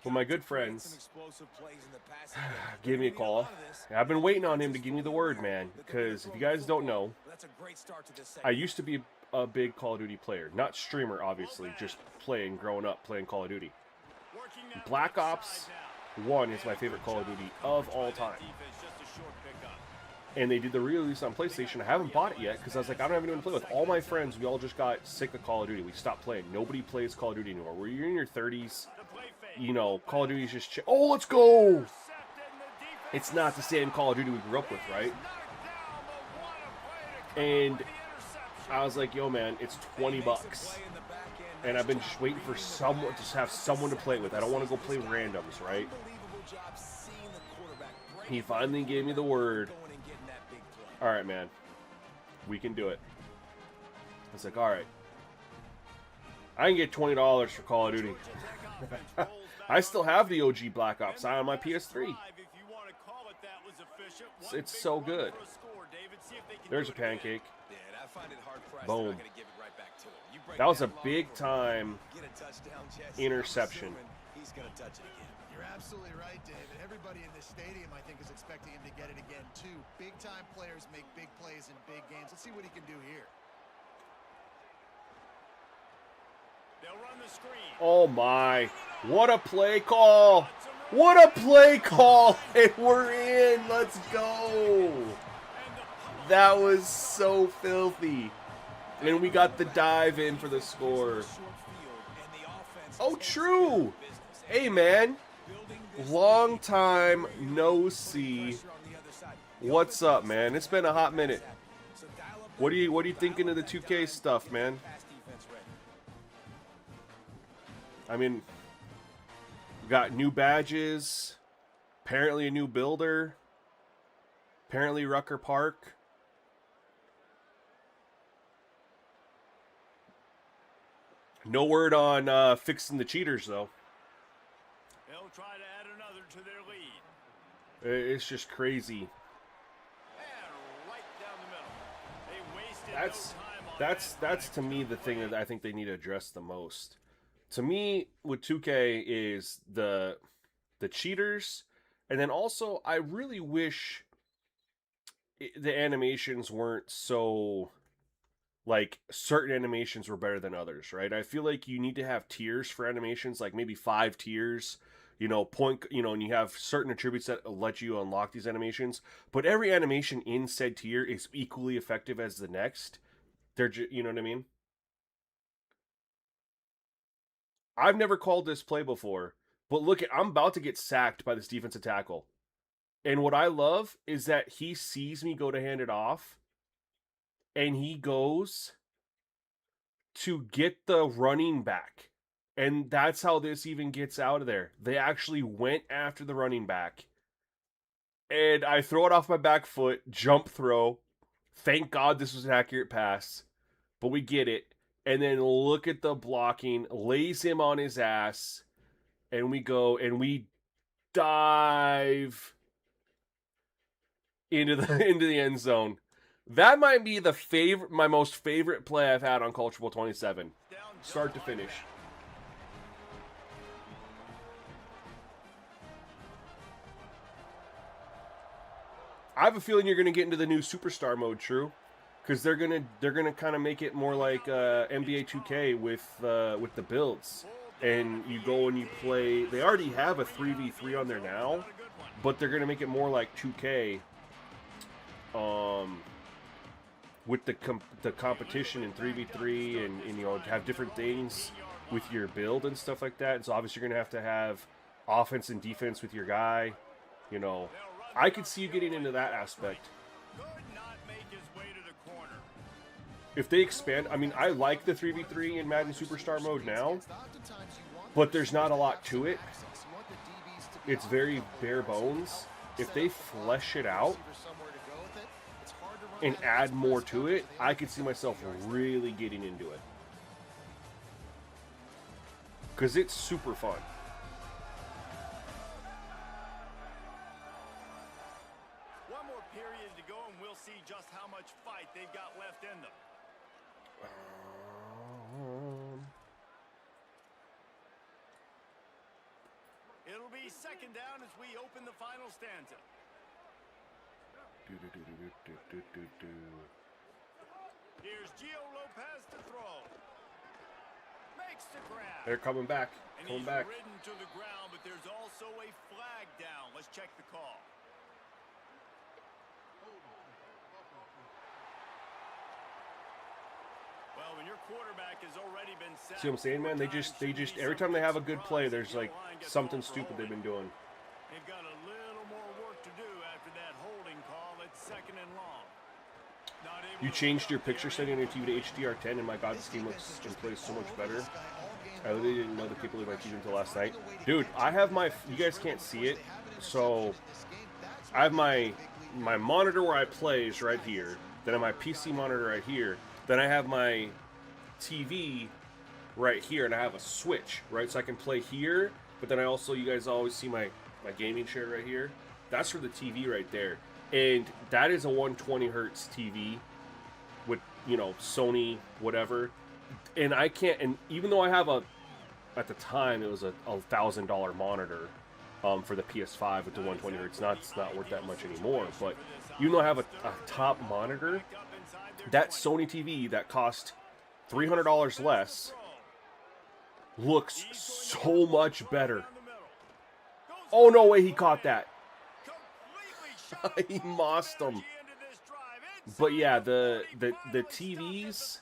Well, my good friends gave me a call. I've been waiting on him to give me the word, man, because if you guys don't know, I used to be a big Call of Duty player. Not streamer, obviously, just growing up playing Call of Duty. Black Ops 1 is my favorite Call of Duty of all time. And they did the re-release on PlayStation. I haven't bought it yet because I was like, I don't have anyone to play with. All my friends, we all just got sick of Call of Duty. We stopped playing. Nobody plays Call of Duty anymore. When you're in your 30s, you know, Call of Duty's just oh, let's go! It's not the same Call of Duty we grew up with, right? And I was like, yo, man, it's $20. And I've been just waiting for someone to have someone to play with. I don't want to go play randoms, right? He finally gave me the word. All right, man. We can do it. I was like, all right. I can get $20 for Call of Duty. I still have the OG Black Ops on my PS3. It's so good. There's a pancake. Boom. That was a big-time interception. You're absolutely right, David. Everybody in this stadium, I think, is expecting him to get it again, too. Big-time players make big plays in big games. Let's see what he can do here. They'll run the screen. Oh my. What a play call. What a play call. And we're in. Let's go. That was so filthy. And we got the dive in for the score. Oh, true. Hey, man. Long time no see. What's up, man? It's been a hot minute. What are you thinking of the 2K stuff, man? I mean, we got new badges. Apparently a new builder. Apparently Rucker Park. No word on fixing the cheaters, though. They'll try to add another to their lead. It's just crazy. And right down the middle. They wasted no time on That's to me the thing that I think they need to address the most. To me, with 2K is the cheaters, and then also I really wish the animations weren't so. Like, certain animations were better than others, right? I feel like you need to have tiers for animations, like maybe 5 tiers, and you have certain attributes that let you unlock these animations. But every animation in said tier is equally effective as the next. You know what I mean? I've never called this play before, but look, I'm about to get sacked by this defensive tackle. And what I love is that he sees me go to hand it off, and he goes to get the running back. And that's how this even gets out of there. They actually went after the running back. And I throw it off my back foot, jump throw. Thank God this was an accurate pass. But we get it. And then look at the blocking. Lays him on his ass. And we go and we dive into the end zone. That might be my most favorite play I've had on Culture Bowl 27, start to finish. I have a feeling you're gonna get into the new superstar mode, True, because they're gonna kind of make it more like NBA 2K with the builds, and you go and you play. They already have a 3v3 on there now, but they're gonna make it more like 2K. With the competition in 3v3 and have different things with your build and stuff like that. And so obviously you're going to have offense and defense with your guy. I could see you getting into that aspect. If they expand, I mean, I like the 3v3 in Madden Superstar mode now, but there's not a lot to it. It's very bare bones. If they flesh it out and add more to it, I could see myself really getting into it. Because it's super fun. One more period to go and we'll see just how much fight they've got left in them. It'll be second down as we open the final stanza. Here's Gio Lopez to throw. Makes the grab. They're coming back. And he's ridden to the ground, but there's also a flag down. Let's check the call. Well, when your quarterback has already been sacked. See what I'm saying, man? They just every time they have a good play, there's like something stupid they've been doing. They've got a little more work to do after that holding call at second and long. You changed your picture setting on your TV to HDR10, and my God, this game looks and plays so much better. I literally didn't know the capability of my TV until last night. Dude, I have my, you guys can't see it, so I have my monitor where I play is right here. Then I have my PC monitor right here. Then I have my TV right here, and I have a switch, right? So I can play here, but then I also, you guys always see my gaming chair right here. That's for the TV right there. And that is a 120 hertz TV with, Sony, whatever. And I can't, and even though I have at the time, it was a $1,000 monitor for the PS5 with the 120 hertz. It's not worth that much anymore. But even though I have a top monitor, that Sony TV that cost $300 less looks so much better. Oh, no way he caught that. He mossed him. But yeah, the TVs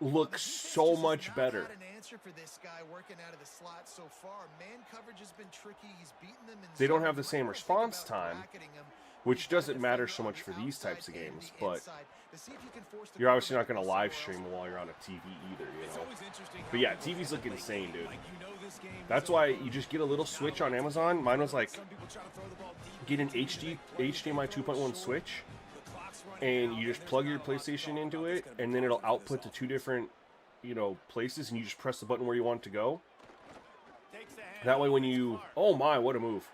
look so much better. Not an answer for this guy working out of the slot so far. Man coverage has been tricky. He's beaten them in They don't zone. have the same Think response about time, bracketing him. which He's got a doesn't matter defender so on much the for these outside types of and games, the but inside to see if you can force the you're obviously not quarterback going to live somewhere stream else. while you're on a TV either, you It's know. always interesting But how yeah, people TVs look play insane, late. dude. Like, you know this game That's is why over. you just get a little Not switch a on lot to Amazon. do. Mine was like, Some people try to throw the ball deep get an into the HDMI 2.1 switch, The clock's running and out, you just there's plug your not a lot to PlayStation talk into about that's it, gonna be and then it'll positive for this output to two offense. different, you know, places, and you just press the button where you want it to go. Takes the hand That way off, when it's you, Clark. oh my, what a move.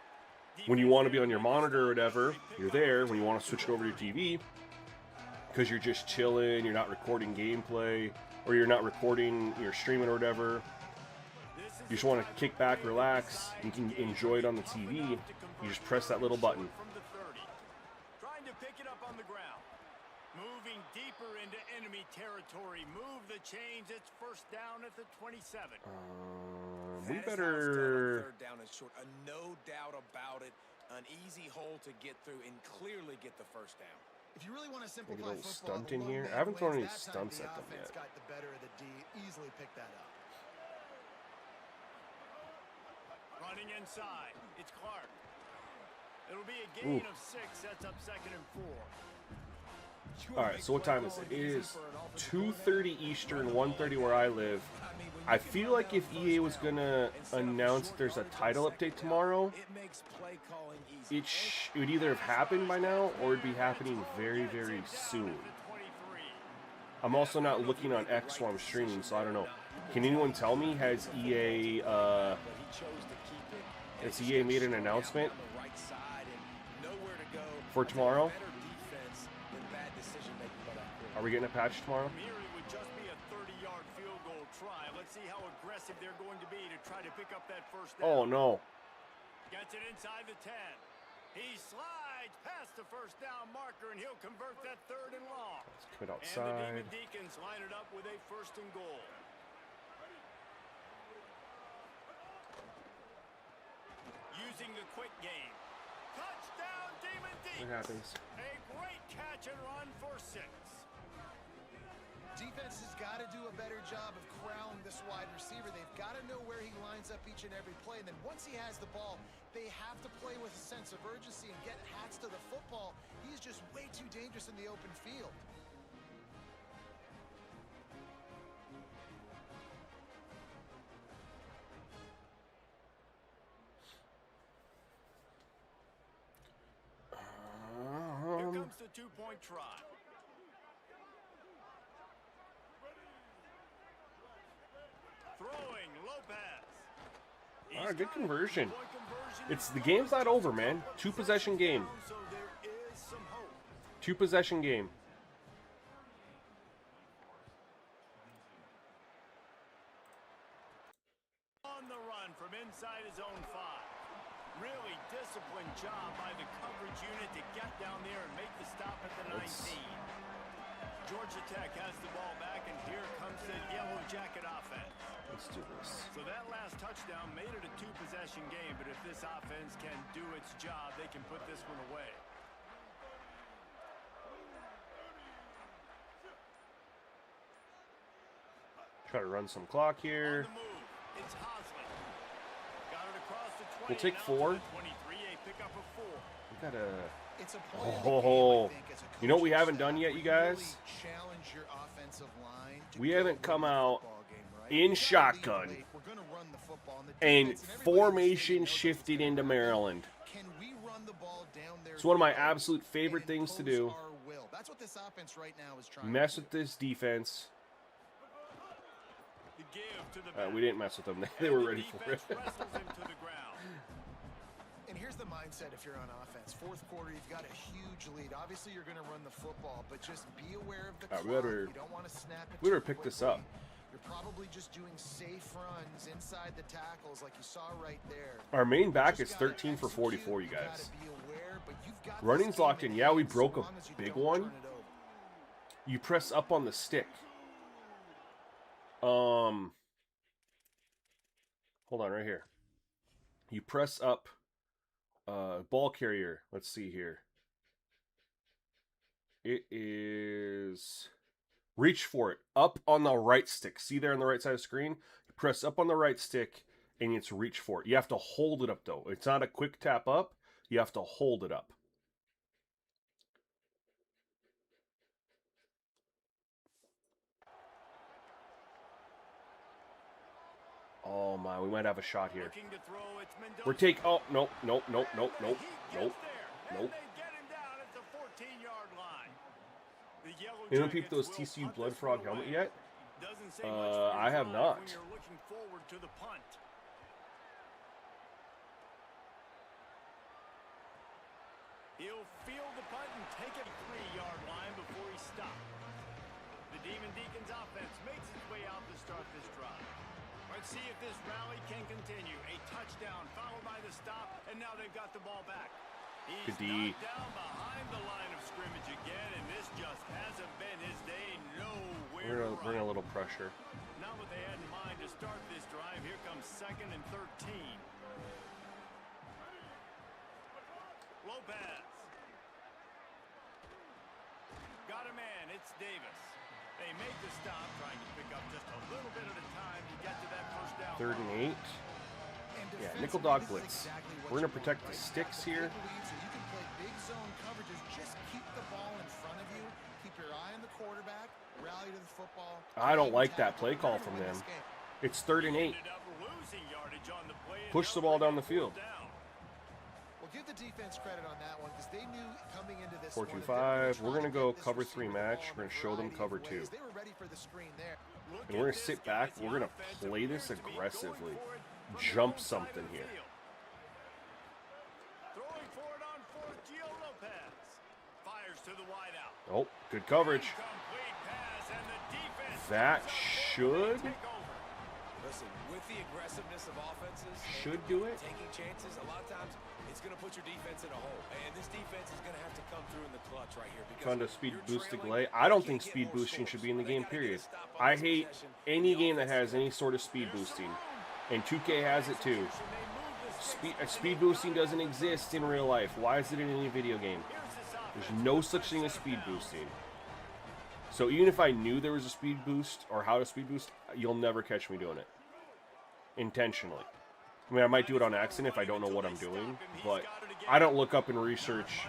When you want to be on your monitor or whatever, you're there. When you want to switch it over to your TV, because you're just chilling, you're not recording gameplay, or you're not recording, you're streaming or whatever. You just want to kick back, relax, you can enjoy it on the TV. You just press that little button. From the 30. Trying to pick it up on the ground. Moving deeper into enemy territory. Move the chains. It's first down at the 27. We That is how it's done on better. third down and short. No doubt about it. An easy hole to get through and clearly get the first down. If you really want to Maybe a simplify little football, stunt the in lone here. man I haven't thrown wins. any That time stunts the at them offense yet. got the better of the D. Easily picked that up. Running inside. It's Clark. It'll be a gain Ooh. of 6. Sets up second and 4. All right, so what time is it? It is 2:30 Eastern, 1:30 where I live. I feel like if EA was gonna announce that there's a title update tomorrow, It makes play calling easy. it would either have happened by now or it'd be happening very, very soon. The 23. I'm also not looking on X while I'm streaming, so I don't know. Can anyone tell me, has EA But he chose to keep it. And has it's EA just made an gonna go announcement down the right side and nowhere to go. for tomorrow? Better defense than bad decision making by that Are we getting a patch tomorrow? Here it would just be a 30-yard field goal try. Let's see how aggressive they're going to be to try to pick up that first down. Oh no. Gets it inside the 10. He slides past the first down marker, and he'll convert that third and long. Let's commit And the outside. Demon Deacons line it up with a first and goal. Using the quick game. Touchdown, Demon What Deacons. happens? A great catch and run for 6. Defense has got to do a better job of corralling this wide receiver. They've got to know where he lines up each and every play. And then once he has the ball, they have to play with a sense of urgency and get hats to the football. He's just way too dangerous in the open field. Here comes the two-point try. Throwing Lopez. All right, good conversion. Point conversion. It's the game's not over, man. 2-possession game. So there is some hope. 2-possession game. On the run from inside his own 5. Really disciplined job by the coverage unit to get down there and make the stop at the 19. Georgia Tech has the ball back, and here comes the Yellow Jacket offense. Let's do this. So that last touchdown made it a 2-possession game, but if this offense can do its job, they can put this one away. Try to run some clock On here. the move, it's Hosley. Got it across the 20. We'll take now to 4. the 23, a pickup of 4. We gotta. It's a point in the Oh, game, I think, as a you know what we coaching haven't staff, done yet, you really guys? challenge your offensive line to We go haven't win come the out football game, right? in We gotta lead shotgun late. We're gonna run the football, and the and defense and everybody in the formation stadium knows shifted it's into gonna happen. Maryland. Can we run the ball down their It's one of my throat absolute favorite and things to impose do. our will? That's what this offense right now is trying Mess to with this defense. The give to the back. We didn't mess with them. They And were the ready for it. defense wrestles him to the ground. And here's the mindset if you're on offense. Fourth quarter, you've got a huge lead. Obviously, you're going to run the football, but just be aware of the clock. we better- You don't want to snap it we better too pick this quickly. up. You're probably just doing safe runs inside the tackles like you saw right there. Our main back Just is gotta 13 for execute, 44, you gotta guys. be aware, but you've got Running's this game locked in. in Yeah, we hand, so broke a long as you big don't one. turn it over. You press up on the stick. Hold on, right here. You press up ball carrier. Let's see here. It is reach for it. Up on the right stick. See there on the right side of the screen? You press up on the right stick and it's reach for it. You have to hold it up though. It's not a quick tap up. You have to hold it up. Oh my, we might have a shot here. We're taking. Oh, nope. Nope. Anyone peep those TCU Blood Frog helmet yet? I have not. He'll field the punt and take it 3-yard line before he stopped. The Demon Deacons offense makes its way out to start this drive. Let's see if this rally can continue. A touchdown followed by the stop, and now they've got the ball back. He's knocked down behind the line of scrimmage again, and this just hasn't been his day. Nowhere. We're gonna bring a little pressure. Not what they had in mind to start this drive. Here comes 2nd and 13. Lopez. Got a man. It's Davis. They make the stop, trying to pick up just a little bit at a time to get to that first down. 3rd and 8. Yeah, nickel dog blitz. We're gonna protect the sticks here. You can play big zone coverages. Just keep the ball in front of you. Keep your eye on the quarterback. Rally to the football. I don't like that play call from them. It's 3rd and 8. Push the ball down the field. Well, give the defense credit on that one because they knew coming into this 4-2-5. We're gonna go cover 3 match. We're gonna show them cover 2. They were ready for the screen there. And we're gonna sit back. We're gonna play this aggressively. Jump something here. Throwing for it on 4th, Gio Lopez. Fires to the wideout. Oh, good coverage. Complete pass, and the defense That should Listen, with the aggressiveness of offenses, should do it. taking chances, a lot of times it's going to put your defense in a hole. And this defense is going to have to come through in the clutch right here. Trying to speed boost the delay. I don't think speed boosting should be in the game, period. I hate any game that has any sort of speed boosting. And 2K has it too. Speed boosting doesn't exist in real life. Why is it in any video game? There's no such thing as speed boosting. So even if I knew there was a speed boost or how to speed boost, you'll never catch me doing it. Intentionally. I mean, I might do it on accident if I don't know what I'm doing, but I don't look up and research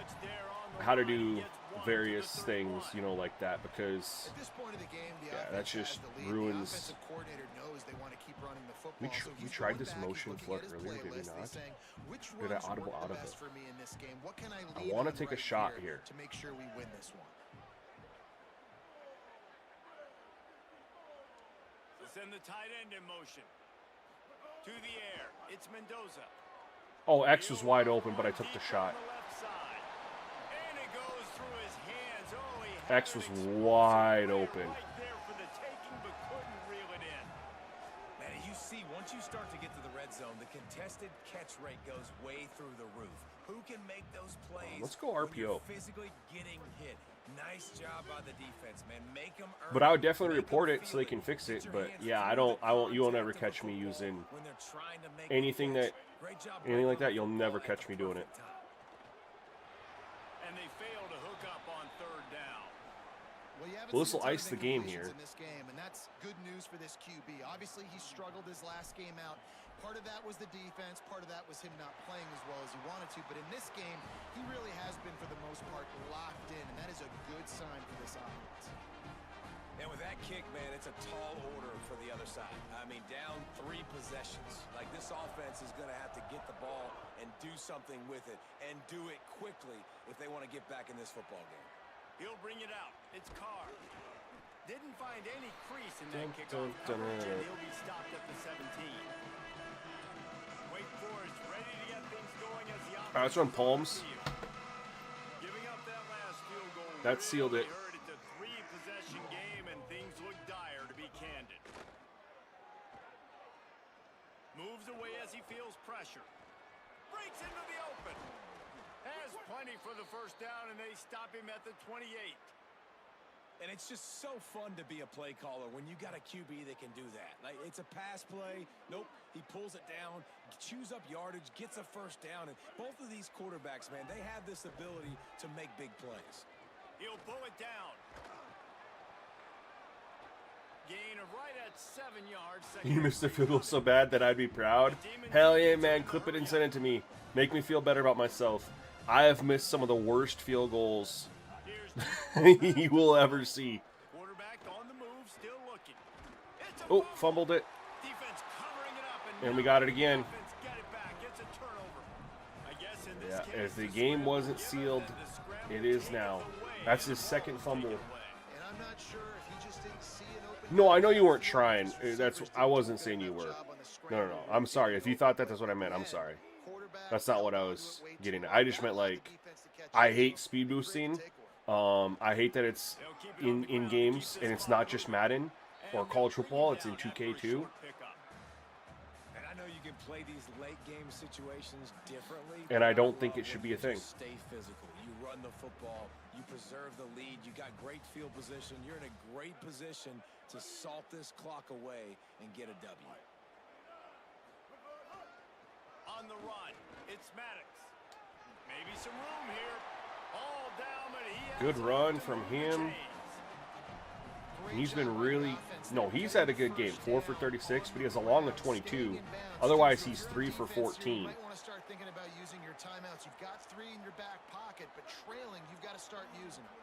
how to do various things, you know, like that, because that just ruins. We tried this motion flood earlier, did we not? Did I audible out of it? I want to take a shot here. To make sure we win this one. Send the tight end in motion. To the air. It's Mendoza. Oh, X was wide open, but I took the shot. And it goes through his hands. Oh, X was wide open. Right there for the taking, but couldn't reel it in. Man, you see, once you start to get to the red zone, the contested catch rate goes way through the roof. Who can make those plays? Let's go when you're RPO. physically getting hit. Nice job by the defense, man. Make them earn. But I would definitely report it so they can fix it. But yeah, you won't ever catch me using anything like that. You'll never catch me doing it. And they fail to hook up on 3rd down. Well, this will ice the game here. In this game, and that's good news for this QB. Obviously, he struggled his last game out. Part of that was the defense. Part of that was him not playing as well as he wanted to. But in this game, he really has been, for the most part, locked in, and that is a good sign for this offense. And with that kick, man, it's a tall order for the other side. I mean, down 3 possessions. Like, this offense is going to have to get the ball and do something with it, and do it quickly if they want to get back in this football game. He'll bring it out. It's Carr. Didn't find any crease in that kickoff coverage, and he'll be stopped at the 17. Wake Forest ready to get things going as the offense. Let's run palms. Giving up that last field goal. That sealed it. Hurt. It's a 3-possession game, and things look dire, to be candid. Moves away as he feels pressure. Breaks into the open. Has plenty for the first down, and they stop him at the 28. And it's just so fun to be a play caller when you got a QB that can do that. Like, it's a pass play. Nope, he pulls it down, chews up yardage, gets a first down. And both of these quarterbacks, man, they have this ability to make big plays. He'll pull it down. Gain of right at 7 yards. You missed the field goal so bad that I'd be proud. Hell yeah, man. Clip it and send it to me. Make me feel better about myself. I have missed some of the worst field goals you will ever see. Quarterback on the move, still looking. Oh, fumbled it. Defense covering it up, And we got it again. offense get it back. It's a turnover. I guess in this Yeah, case, if the game wasn't sealed, it is now. That's his second fumble. And I'm not sure if he just didn't see an open. No, I know you weren't trying. I wasn't saying you were. No. I'm sorry. If you thought that, that's what I meant. I'm sorry. That's not what I was getting at. I just meant, like, I hate speed boosting. I hate that it's in games and it's not just Madden or college football. It's in 2K too. And I know you can play these late game situations differently. And I don't think it should be a thing. Stay physical. You run the football. You preserve the lead. You got great field position. You're in a great position to salt this clock away and get a W. On the run, it's Maddox. Maybe some room here. All down, but he has Good run from him. He's been really... No, he's had a good game. 4 for 36, but he has a long of 22. Otherwise, he's 3 for 14. You might want to start thinking about using your timeouts. You've got 3 in your back pocket, but trailing, you've got to start using them.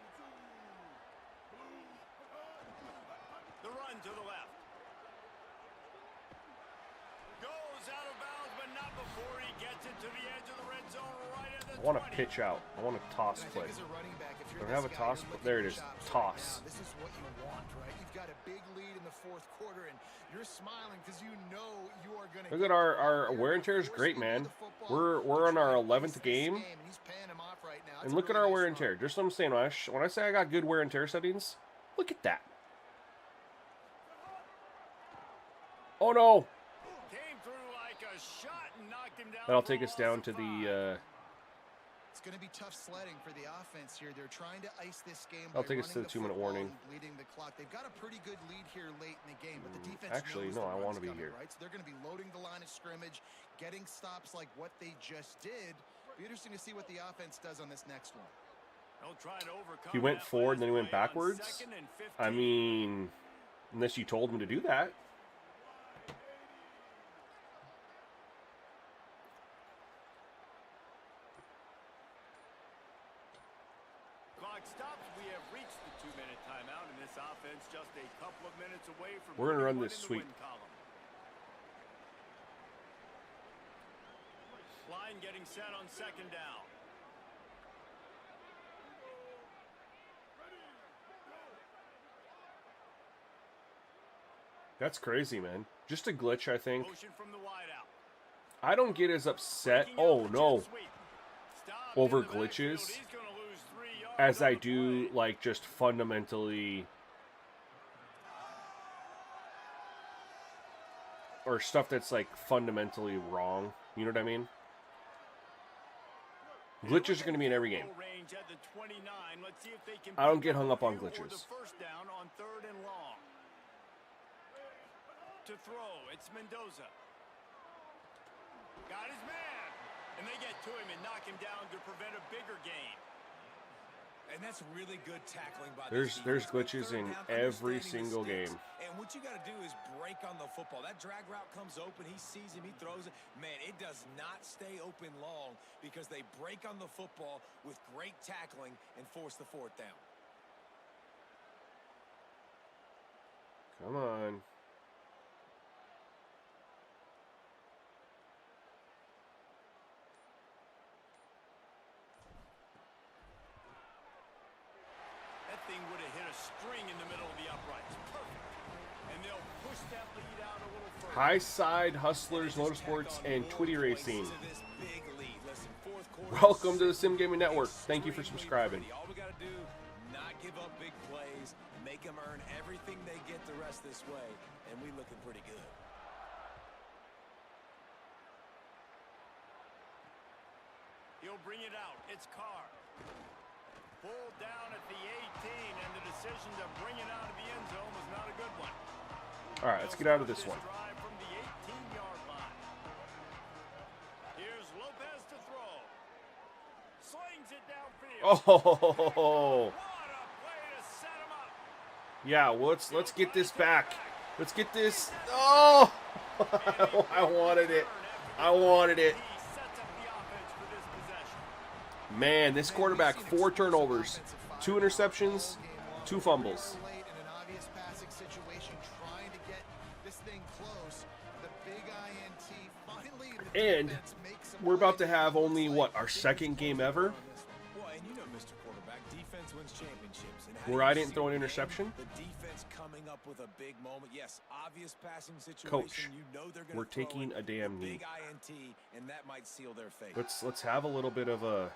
the run to the left. Goes out of bounds, but not before he gets it to the edge of the red zone right at the I want to 20. pitch out. I want to toss play. Don't have a toss, but there it is. Toss. This is what you want, right? You've got a big lead in the fourth quarter, and you're smiling because you know you are going to. Look at our wear and tear is great, man. We're on our 11th game, and look at our wear and tear. Just what I'm saying, when I say I got good wear and tear settings, look at that. Oh no! Came through like a shot and knocked him down. That'll take us down to the. It's going to be tough sledding for the offense here. They're trying to ice this game. I'll take us to the 2-minute warning. Leading the clock. They've got a pretty good lead here late in the game, but the defense Actually, knows no, the I want run's to be coming, here. Right? So they're going to be loading the line of scrimmage, getting stops like what they just did. Be interesting to see what the offense does on this next one. They'll try to overcome He went that forward and then he last went play on backwards. 2nd and 15. I mean, unless you told him to do that. Clock stops. We have reached the 2-minute timeout, and this offense just a couple of minutes away from. We're gonna run putting this one in the sweep. win column. Line getting set on 2nd down. That's crazy, man. Just a glitch, I think. Motion from the wideout. I don't get as upset. Breaking out Oh the no. jet sweep. Stopped Over in the backfield. glitches He's gonna lose 3 yards as on I the do play. like just fundamentally or stuff that's like fundamentally wrong. You know what I mean? Glitches are going to be in every game. Range at the 29. Let's see if they can I don't pick get hung up on here or glitches. the first down on 3rd and long. To throw, it's Mendoza. Got his man. And they get to him and knock him down to prevent a bigger gain. And that's really good tackling by There's this defense. glitches Third in down, every understanding single mistakes. game. And what you got to do is break on the football. That drag route comes open. He sees him. He throws it. Man, it does not stay open long because they break on the football with great tackling and force the 4th down. Come on. That thing would have hit a string in the middle of the uprights. Perfect. And they'll push that lead out a little further. High Side Hustlers Motorsports and Twitty Racing. Listen, fourth quarter, Welcome to the Simgamingnetwork. Thank you for subscribing. All we got to do, not give up big plays, make them earn everything they get the rest this way, and we looking pretty good. He'll bring it out. It's Carr. Pulled down at the 18, and the decision to bring it out of the end zone was not a good one. All right, let's get out of this one. Drive from the 18-yard line. Here's Lopez to throw. Slings it downfield. Oh, What a play to set him up. yeah. Well, let's get this back. Let's get this. Oh, I wanted it. I wanted it. He sets up the offense for this possession. Man, this quarterback, 4 turnovers, 2 interceptions, 2 fumbles. Late in an obvious passing situation, trying to get this thing close. The big INT finally. The And defense makes some we're about to plays. have only, what, our second game ever? Well, and you know, Mr. Quarterback, defense wins championships. And how Where do you I didn't see throw an the game? interception? The defense coming up with a big moment. Yes, obvious passing situation. Coach, you know they're gonna we're throw taking it. a damn Big knee. INT, and that might seal their fate. Let's have a little bit of a.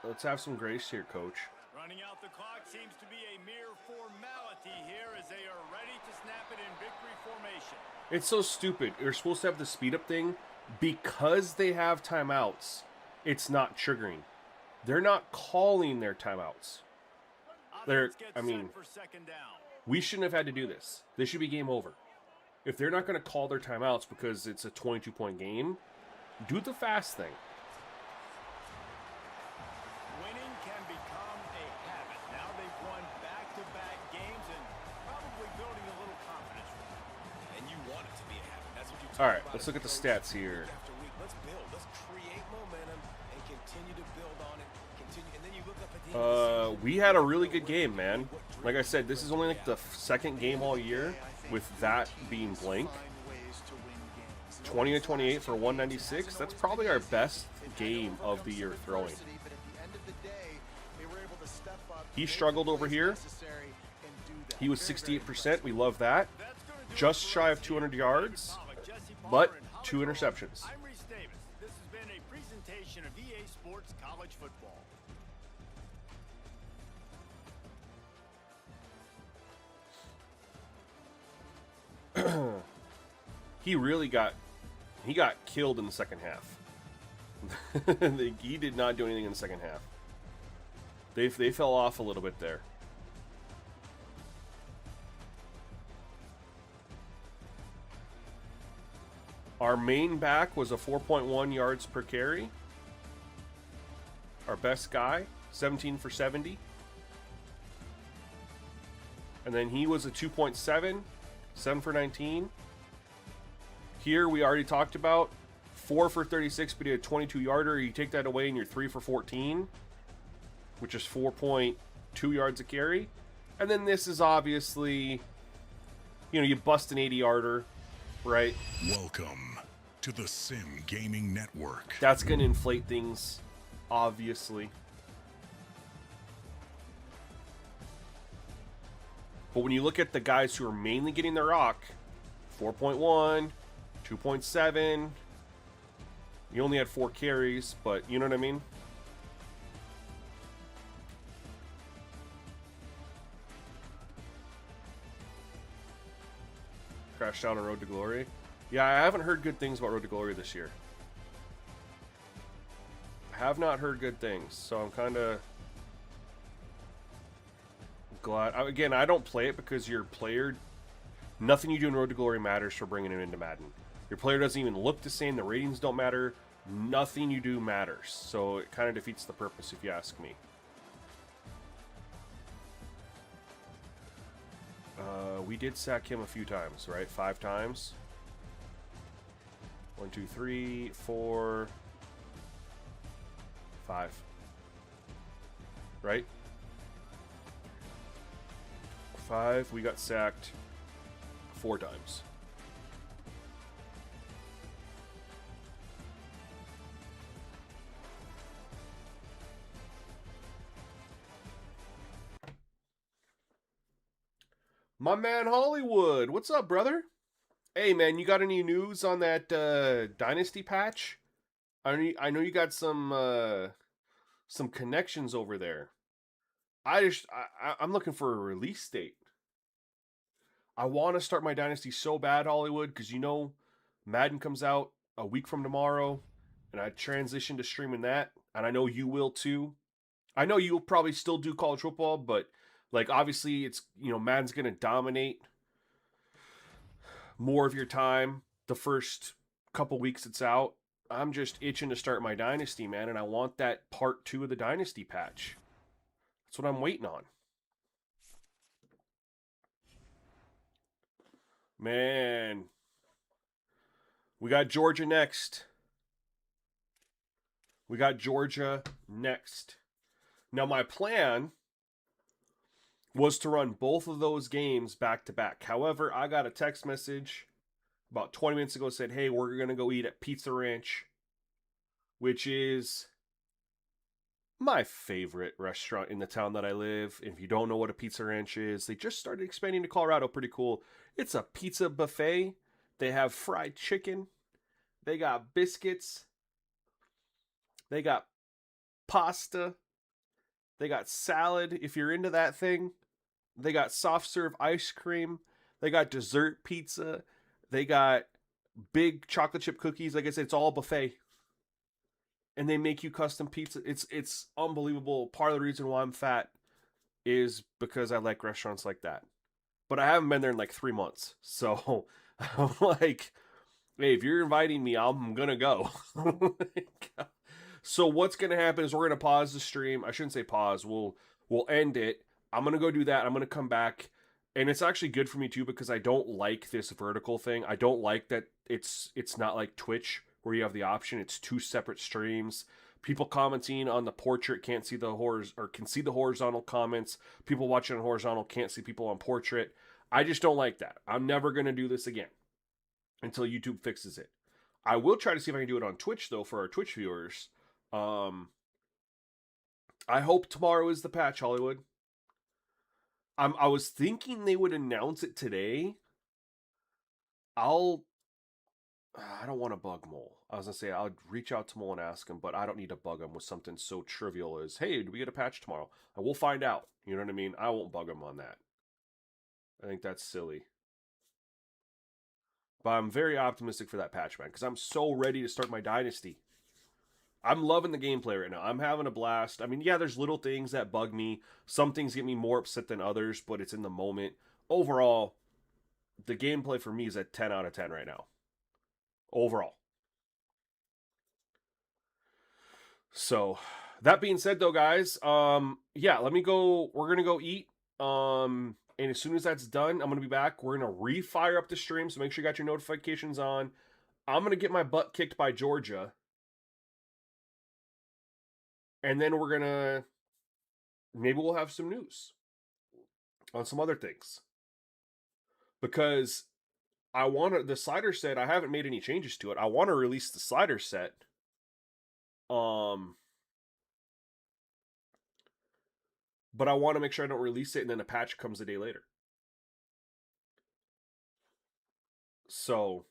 Let's have some grace here, Coach. Running out the clock seems to be a mere formality here as they are ready to snap it in victory formation. It's so stupid. You're supposed to have the speed up thing because they have timeouts. It's not triggering. They're not calling their timeouts. They're. Offense gets I mean, set for second down. we shouldn't have had to do this. This should be game over. If they're not going to call their timeouts because it's a 22-point game, do the fast thing. Winning can become a habit. Now they've won back-to-back games and probably building a little confidence from it. And you want it to be a habit. That's what you talk All right, about let's as look a at the coach. stats here. Week after week, let's build. Let's create momentum and continue to build on it. Continue, and then you look up at the end of the season. We had a really good game, man. Like I said, this is only like the second game all year with that being blank. 20 to 28 for 196. That's probably our best game of the year throwing. He struggled over here. He was 68%. We love that. Just shy of 200 yards, but 2 interceptions. I'm Reese Davis. This has been a presentation of EA Sports College Football. He really got killed in the second half. He did not do anything in the second half. They fell off a little bit there. Our main back was a 4.1 yards per carry. Our best guy, 17 for 70. And then he was a 2.7, 7 for 19. Here we already talked about 4 for 36, but he had a 22-yarder. You take that away and you're 3 for 14, which is 4.2 yards a carry. And then this is obviously, you bust an 80-yarder, right? Welcome to the Sim Gaming Network. That's going to inflate things, obviously. But when you look at the guys who are mainly getting their rock, 4.1, 2.7, you only had 4 carries, but you know what I mean? Crashed down on Road to Glory. Yeah, I haven't heard good things about Road to Glory this year. I have not heard good things, so I'm kind of glad. Again, I don't play it because your player, nothing you do in Road to Glory matters for bringing him into Madden. Your player doesn't even look the same, the ratings don't matter, nothing you do matters. So it kind of defeats the purpose if you ask me. We did sack him a few times, right? 5 times. 1, 2, 3, 4, 5. Right? 5. We got sacked 4 times. My man Hollywood, what's up, brother? Hey, man, you got any news on that Dynasty patch? I know you got some connections over there. I'm looking for a release date. I want to start my Dynasty so bad, Hollywood, because Madden comes out a week from tomorrow, and I transition to streaming that, and I know you will too. I know you'll probably still do college football, but like obviously it's, Madden's going to dominate more of your time the first couple weeks it's out. I'm just itching to start my Dynasty, man, and I want that part 2 of the Dynasty patch. That's what I'm waiting on. Man. We got Georgia next. Now, my plan was to run both of those games back to back. However, I got a text message about 20 minutes ago that said, hey, we're going to go eat at Pizza Ranch, which is my favorite restaurant in the town that I live. If you don't know what a Pizza Ranch is, they just started expanding to Colorado. Pretty cool. It's a pizza buffet. They have fried chicken. They got biscuits. They got pasta. They got salad, if you're into that thing. They got soft serve ice cream. They got dessert pizza. They got big chocolate chip cookies. Like I said, it's all buffet. And they make you custom pizza. It's unbelievable. Part of the reason why I'm fat is because I like restaurants like that. But I haven't been there in like 3 months. So I'm like, hey, if you're inviting me, I'm going to go. So what's going to happen is we're going to pause the stream. I shouldn't say pause. We'll end it. I'm going to go do that. I'm going to come back. And it's actually good for me too because I don't like this vertical thing. I don't like that it's not like Twitch where you have the option. It's 2 separate streams. People commenting on the portrait can't see can see the horizontal comments. People watching on horizontal can't see people on portrait. I just don't like that. I'm never going to do this again until YouTube fixes it. I will try to see if I can do it on Twitch though for our Twitch viewers. I hope tomorrow is the patch, Hollywood. I was thinking they would announce it today. I don't want to bug Mole. I was going to say I'll reach out to Mole and ask him, but I don't need to bug him with something so trivial as, hey, do we get a patch tomorrow? And we'll find out. You know what I mean? I won't bug him on that. I think that's silly. But I'm very optimistic for that patch, man, because I'm so ready to start my Dynasty. I'm loving the gameplay right now. I'm having a blast. I mean, yeah, there's little things that bug me. Some things get me more upset than others, but it's in the moment. Overall, the gameplay for me is at 10 out of 10 right now. Overall. So, that being said, though, guys, yeah, let me go. We're going to go eat. And as soon as that's done, I'm going to be back. We're going to refire up the stream, so make sure you got your notifications on. I'm going to get my butt kicked by Georgia. And then we're going to, maybe we'll have some news on some other things. Because the slider set, I haven't made any changes to it. I want to release the slider set. But I want to make sure I don't release it and then a patch comes a day later. So,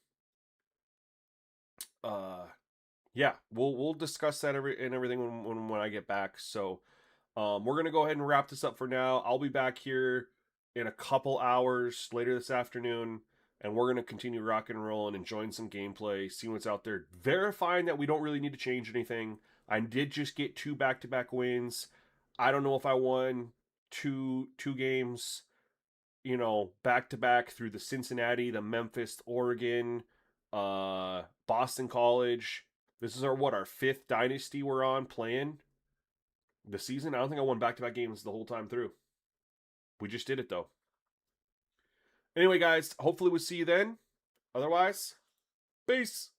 yeah, we'll discuss that everything when I get back. So, we're gonna go ahead and wrap this up for now. I'll be back here in a couple hours later this afternoon, and we're gonna continue rocking and rolling, enjoying some gameplay, seeing what's out there, verifying that we don't really need to change anything. I did just get 2 back-to-back wins. I don't know if I won two games, back-to-back through the Cincinnati, the Memphis, Oregon, Boston College. This is our 5th Dynasty we're on playing the season. I don't think I won back-to-back games the whole time through. We just did it, though. Anyway, guys, hopefully we'll see you then. Otherwise, peace.